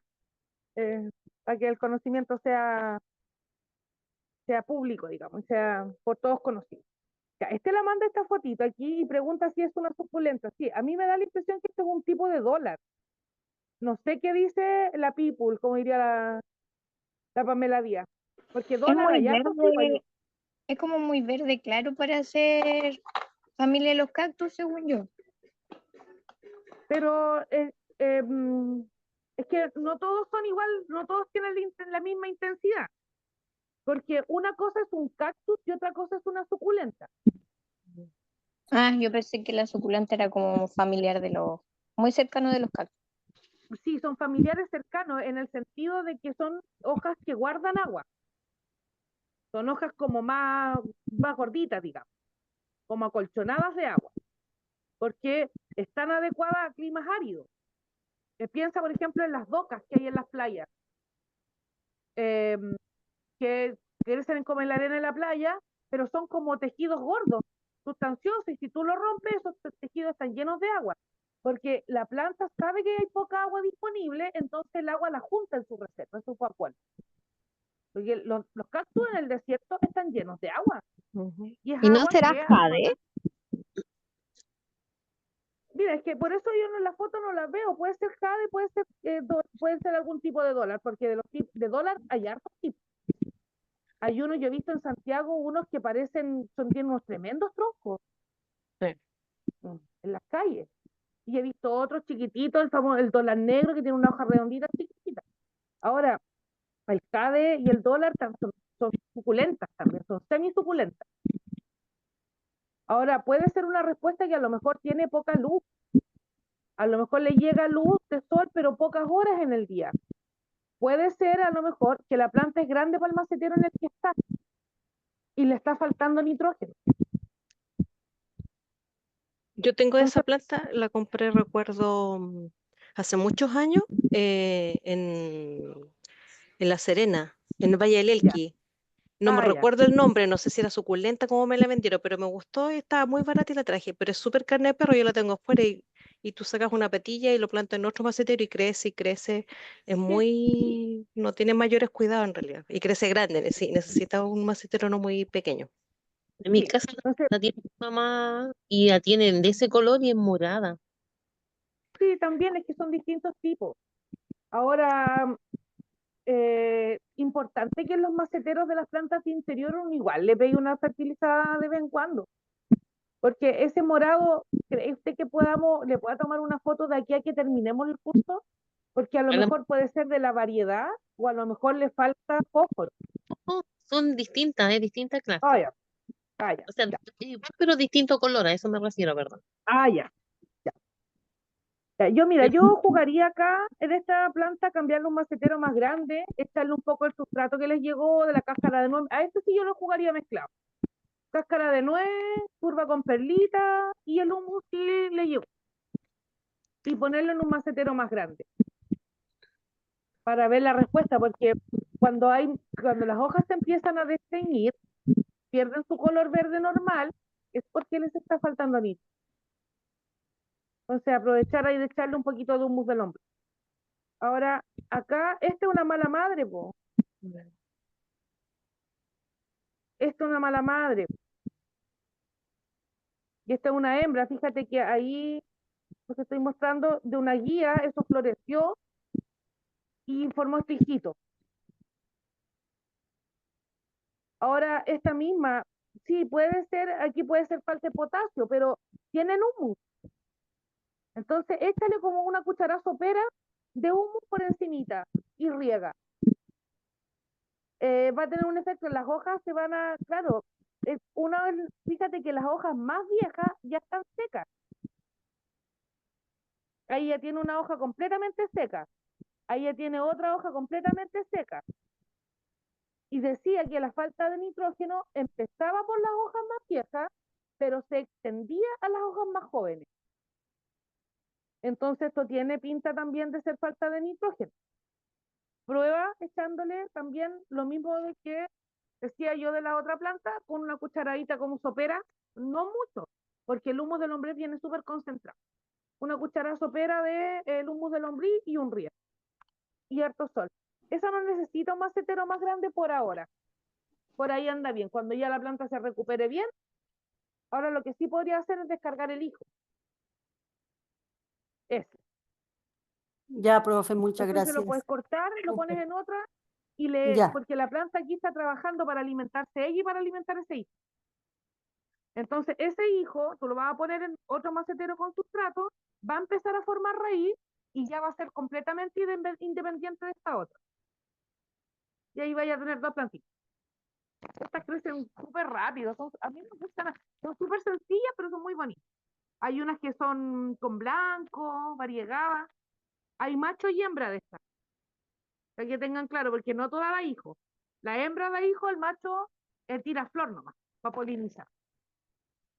[SPEAKER 1] para que el conocimiento sea público, digamos, sea por todos conocido. Ya, la manda esta fotito aquí y pregunta si es una suculenta. Sí, a mí me da la impresión que esto es un tipo de dólar. No sé qué dice la people, como diría la Pamela Díaz. Porque
[SPEAKER 7] Es
[SPEAKER 1] dólar
[SPEAKER 7] muy
[SPEAKER 1] hay hartos tipos.
[SPEAKER 7] verde, es como muy verde claro para hacer familia de los cactus, según yo.
[SPEAKER 1] Pero es que no todos son igual, no todos tienen la misma intensidad. Porque una cosa es un cactus y otra cosa es una suculenta.
[SPEAKER 7] Ah, yo pensé que la suculenta era como familiar de los, muy cercano de los cactus.
[SPEAKER 1] Sí, son familiares cercanos en el sentido de que son hojas que guardan agua. Son hojas como más gorditas, digamos, como acolchonadas de agua, porque están adecuadas a climas áridos. Piensa, por ejemplo, en las docas que hay en las playas, eh, que crecen como en la arena de la playa, pero son como tejidos gordos, sustanciosos, y si tú lo rompes, esos tejidos están llenos de agua, porque la planta sabe que hay poca agua disponible, entonces el agua la junta en su reserva, en su acuario. Porque los cactus en el desierto están llenos de agua, y es
[SPEAKER 2] ¿Y no
[SPEAKER 1] agua
[SPEAKER 2] será
[SPEAKER 1] que
[SPEAKER 2] jade?
[SPEAKER 1] mira, es que por eso yo en la foto no la veo. Puede ser jade, puede ser algún tipo de dólar, porque de los tipos de dólar hay hartos tipos. Hay unos, yo he visto en Santiago, unos que tienen unos tremendos troncos
[SPEAKER 6] Sí.
[SPEAKER 1] en las calles. Y he visto otros chiquititos, el dólar negro, que tiene una hoja redondita chiquitita. Ahora, el jade y el dólar son suculentas también, son semisuculentas. Ahora, puede ser una respuesta que a lo mejor tiene poca luz. A lo mejor le llega luz de sol, pero pocas horas en el día. Puede ser a lo mejor que la planta es grande para el macetero en el que está y le está faltando nitrógeno.
[SPEAKER 6] Yo tengo esa
[SPEAKER 1] Entonces,
[SPEAKER 6] planta, la compré, recuerdo, hace muchos años en La Serena, en el Valle del
[SPEAKER 1] ya,
[SPEAKER 6] Elqui. No me
[SPEAKER 1] ya.
[SPEAKER 6] recuerdo el nombre, no sé si era suculenta como me la vendieron, pero me gustó y estaba muy barata y la traje. Pero es súper carne de perro, yo la tengo afuera y tú sacas una petilla y lo plantas en otro macetero y crece y crece. Es
[SPEAKER 1] Sí,
[SPEAKER 6] muy, no tiene mayores cuidados en realidad. Y crece grande, sí, necesita un macetero no muy pequeño.
[SPEAKER 4] En mi
[SPEAKER 1] sí.
[SPEAKER 4] casa
[SPEAKER 1] Entonces,
[SPEAKER 4] la tiene mi mamá y la tienen de ese color y es morada.
[SPEAKER 1] sí, también es que son distintos tipos. Ahora, importante que en los maceteros de las plantas de interior uno igual le pegue una fertilizada de vez en cuando, Porque ese morado, ¿cree usted que le pueda tomar una foto de aquí a que terminemos el curso? Porque a lo
[SPEAKER 4] A lo
[SPEAKER 1] mejor puede ser de la variedad o a lo mejor le falta fósforo.
[SPEAKER 4] mejor son distintas
[SPEAKER 1] Ah,
[SPEAKER 4] clases.
[SPEAKER 1] ya, ah, ya,
[SPEAKER 4] O sea,
[SPEAKER 1] ya,
[SPEAKER 4] igual, pero distinto color, a eso me refiero, ¿verdad?
[SPEAKER 1] ah, ya. Ya, mira, yo jugaría acá en esta planta, cambiarle un macetero más grande, echarle un poco el sustrato que les llegó de la cáscara de nuez. A este sí yo lo jugaría mezclado. Cáscara de nuez, turba con perlita y el humus sí le llegó. Y ponerlo en un macetero más grande para ver la respuesta, porque cuando las hojas se empiezan a desteñir, pierden su color verde normal, es porque les está faltando nitro. Entonces aprovechar ahí de echarle un poquito de humus del hombre. Ahora, acá, esta es una mala madre, po. Esta es una mala madre. Y esta es una hembra. Fíjate que ahí, os estoy mostrando de una guía, eso floreció y formó este hijito. Ahora, esta misma, sí, puede ser, aquí puede ser falta de potasio, pero tienen humus. Entonces, échale como una cucharada sopera de humus por encimita y riega. Va a tener un efecto, las hojas se van a, claro, fíjate que las hojas más viejas ya están secas. Ahí ya tiene una hoja completamente seca. Ahí ya tiene otra hoja completamente seca. Y decía que la falta de nitrógeno empezaba por las hojas más viejas, pero se extendía a las hojas más jóvenes. Entonces esto tiene pinta también de ser falta de nitrógeno. Prueba echándole también lo mismo de que decía yo de la otra planta, con una cucharadita como sopera, no mucho, porque el humus del lombriz viene súper concentrado. Una cucharada sopera de el humus del lombriz y un riego. Y harto sol. Esa no necesita un macetero más grande por ahora. Por ahí anda bien. Cuando ya la planta se recupere bien, ahora lo que sí podría hacer es descargar el hijo. Ese.
[SPEAKER 11] Ya, profe, muchas
[SPEAKER 1] Después se lo
[SPEAKER 11] gracias.
[SPEAKER 1] puedes cortar, lo pones en otra
[SPEAKER 11] Ya.
[SPEAKER 1] porque la planta aquí está trabajando para alimentarse ella y para alimentar ese hijo. Entonces, ese hijo, tú lo vas a poner en otro macetero con sustrato, va a empezar a formar raíz y ya va a ser completamente independiente de esta otra. Y ahí vaya a tener dos plantitas. Estas crecen súper rápido, a mí me gustan, son súper sencillas, pero son muy bonitas. Hay unas que son con blanco, variegadas. Hay macho y hembra de estas. Para que tengan claro, porque no toda da hijo. La hembra da hijo, el macho tira flor nomás, para polinizar.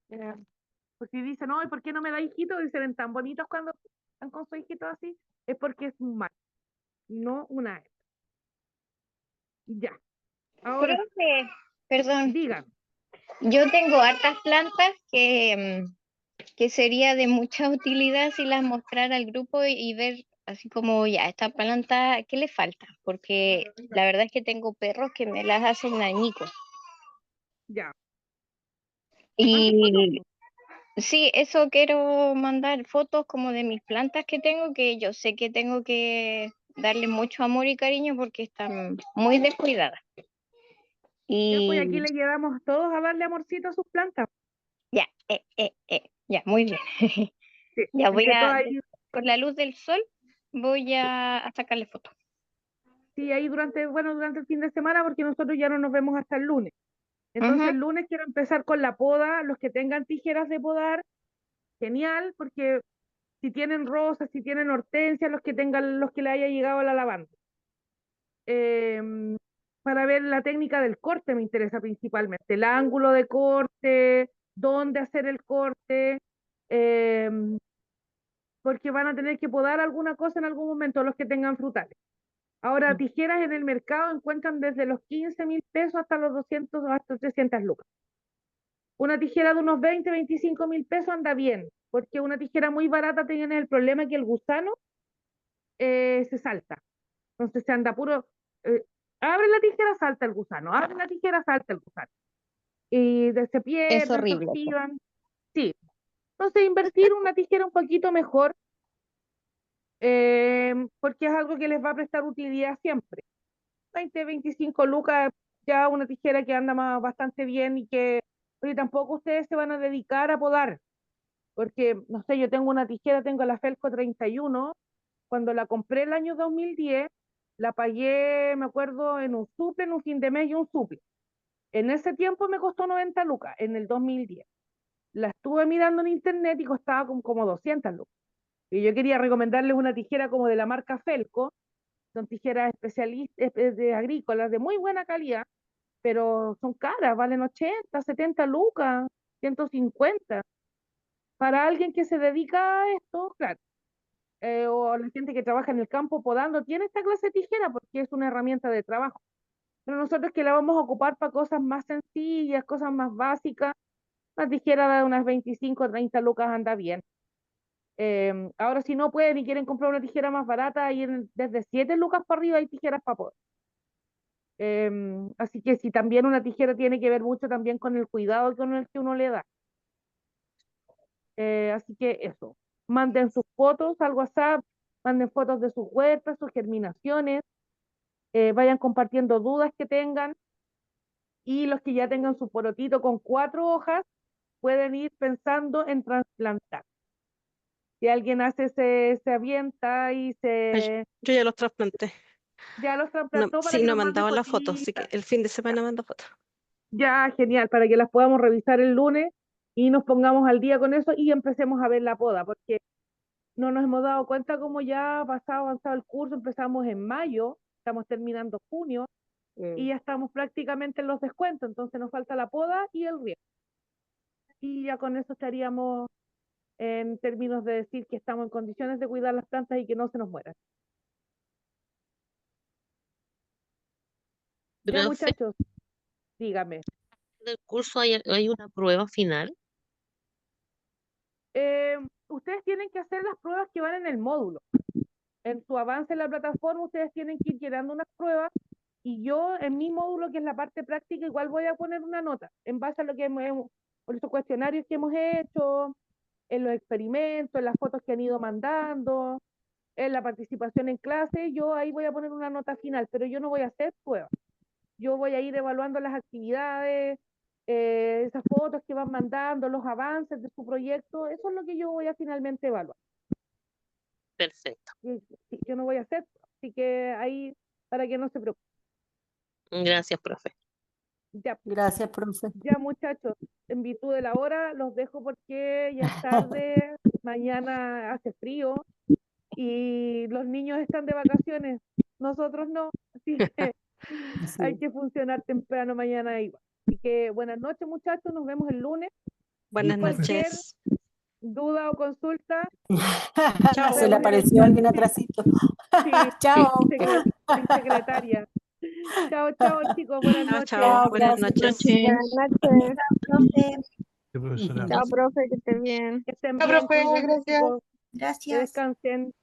[SPEAKER 1] Pues si dicen, no, ¿y por qué no me da hijito? Y se ven tan bonitos cuando están con su hijito así, es porque es un macho, no una hembra. Ya. Ahora,
[SPEAKER 7] Profe, perdón,
[SPEAKER 1] digan.
[SPEAKER 7] yo tengo hartas plantas que sería de mucha utilidad si las mostrara al grupo y ver así como ya, esta planta, ¿qué le falta? Porque la verdad es que tengo perros que me las hacen añicos.
[SPEAKER 1] Ya.
[SPEAKER 7] Y sí, eso quiero mandar fotos como de mis plantas que tengo, que yo sé que tengo que darle mucho amor y cariño porque están muy descuidadas.
[SPEAKER 1] Ya, pues
[SPEAKER 7] Y
[SPEAKER 1] aquí le llevamos todos a darle amorcito a sus plantas.
[SPEAKER 7] ya, ya, muy bien.
[SPEAKER 1] Sí,
[SPEAKER 7] Ya voy
[SPEAKER 1] entre
[SPEAKER 7] a,
[SPEAKER 1] todas ahí,
[SPEAKER 7] con la luz del sol, voy a sacarle fotos.
[SPEAKER 1] sí, ahí durante el fin de semana, porque nosotros ya no nos vemos hasta el lunes. Entonces
[SPEAKER 7] Ujú.
[SPEAKER 1] el lunes quiero empezar con la poda, los que tengan tijeras de podar, genial, porque si tienen rosas, si tienen hortensias, los que le haya llegado a la lavanda. Para ver la técnica del corte me interesa principalmente, el ángulo de corte, dónde hacer el corte, porque van a tener que podar alguna cosa en algún momento los que tengan frutales. Ahora, tijeras en el mercado encuentran desde los 15.000 pesos hasta los 200 o hasta 300 lucas. Una tijera de unos 20, 25.000 pesos anda bien, porque una tijera muy barata tiene el problema que el gusano se salta. Entonces se anda puro, abre la tijera, salta el gusano, abre la tijera, salta el gusano. Y se
[SPEAKER 7] Es
[SPEAKER 1] pierden, se
[SPEAKER 7] horrible eso.
[SPEAKER 1] oxidan. Sí. Entonces invertir una tijera un poquito mejor, porque es algo que les va a prestar utilidad siempre. 20, 25 lucas, ya una tijera que anda bastante bien y que Porque tampoco ustedes se van a dedicar a podar, porque, no sé, yo tengo una tijera, tengo la Felco 31, cuando la compré el año 2010, la pagué, me acuerdo, en un suple, en un fin de mes y un suple. En ese tiempo me costó 90 lucas, en el 2010. La estuve mirando en internet y costaba como 200 lucas. Y yo quería recomendarles una tijera como de la marca Felco, son tijeras especialistas, de agrícolas, de muy buena calidad, pero son caras, valen 80, 70 lucas, 150. Para alguien que se dedica a esto, claro, o la gente que trabaja en el campo podando, tiene esta clase de tijera porque es una herramienta de trabajo. Pero nosotros que la vamos a ocupar para cosas más sencillas, cosas más básicas, una tijera de unas 25, 30 lucas anda bien. Ahora si no pueden y quieren comprar una tijera más barata, desde 7 lucas para arriba hay tijeras para poder. Así que si también una tijera tiene que ver mucho también con el cuidado con el que uno le da. Así que eso, manden sus fotos al WhatsApp, manden fotos de sus huertas, sus germinaciones, vayan compartiendo dudas que tengan, y los que ya tengan su porotito con 4 hojas pueden ir pensando en trasplantar. Si alguien se avienta y
[SPEAKER 6] Ay, yo ya los trasplanté.
[SPEAKER 1] ya los
[SPEAKER 6] No,
[SPEAKER 1] trasplantó para
[SPEAKER 6] sí,
[SPEAKER 1] que
[SPEAKER 6] no
[SPEAKER 1] nos mande
[SPEAKER 6] mandaban las fotos, así que
[SPEAKER 1] fotitas.
[SPEAKER 6] el fin de semana mando fotos.
[SPEAKER 1] Ya, genial, para que las podamos revisar el lunes y nos pongamos al día con eso y empecemos a ver la poda, porque no nos hemos dado cuenta como ya ha avanzado el curso, empezamos en mayo, estamos terminando junio y ya estamos prácticamente en los descuentos, entonces nos falta la poda y el riego. Y ya con eso estaríamos en términos de decir que estamos en condiciones de cuidar las plantas y que no se nos mueran. Ya,
[SPEAKER 4] Profe,
[SPEAKER 1] muchachos, dígame.
[SPEAKER 4] ¿del curso hay una prueba final?
[SPEAKER 1] Ustedes tienen que hacer las pruebas que van en el módulo. En su avance en la plataforma, ustedes tienen que ir llenando unas pruebas y yo en mi módulo, que es la parte práctica, igual voy a poner una nota en base a lo que por esos cuestionarios que hemos hecho, en los experimentos, en las fotos que han ido mandando, en la participación en clase. Yo ahí voy a poner una nota final, pero yo no voy a hacer pruebas. Yo voy a ir evaluando las actividades, esas fotos que van mandando, los avances de su proyecto. Eso es lo que yo voy a finalmente evaluar.
[SPEAKER 4] Perfecto.
[SPEAKER 1] Sí, yo no voy a hacer, así que ahí, para que no se preocupen.
[SPEAKER 4] Gracias, profe.
[SPEAKER 1] Ya,
[SPEAKER 11] Gracias, profe.
[SPEAKER 1] ya, muchachos, en virtud de la hora, los dejo porque ya es tarde, mañana hace frío y los niños están de vacaciones, nosotros no, así que hay que funcionar temprano mañana igual. Así que buenas noches, muchachos, nos vemos el lunes.
[SPEAKER 6] Buenas
[SPEAKER 1] Cualquier
[SPEAKER 6] noches.
[SPEAKER 1] duda o consulta,
[SPEAKER 6] Chao.
[SPEAKER 11] Se le apareció alguien atrasito.
[SPEAKER 1] sí,
[SPEAKER 11] Chao.
[SPEAKER 1] mi secretaria. Chao, chao, chicos, buenas
[SPEAKER 6] Chao,
[SPEAKER 1] noches.
[SPEAKER 6] chao. Buenas
[SPEAKER 11] Gracias,
[SPEAKER 6] noches.
[SPEAKER 2] Buenas noches.
[SPEAKER 10] Sí, profesora.
[SPEAKER 2] Chao, profe, que esté bien.
[SPEAKER 1] Que estén
[SPEAKER 5] Chao,
[SPEAKER 1] bien,
[SPEAKER 5] profe,
[SPEAKER 1] cuídense,
[SPEAKER 5] gracias.
[SPEAKER 1] chicos, que
[SPEAKER 5] Gracias.
[SPEAKER 1] descansen.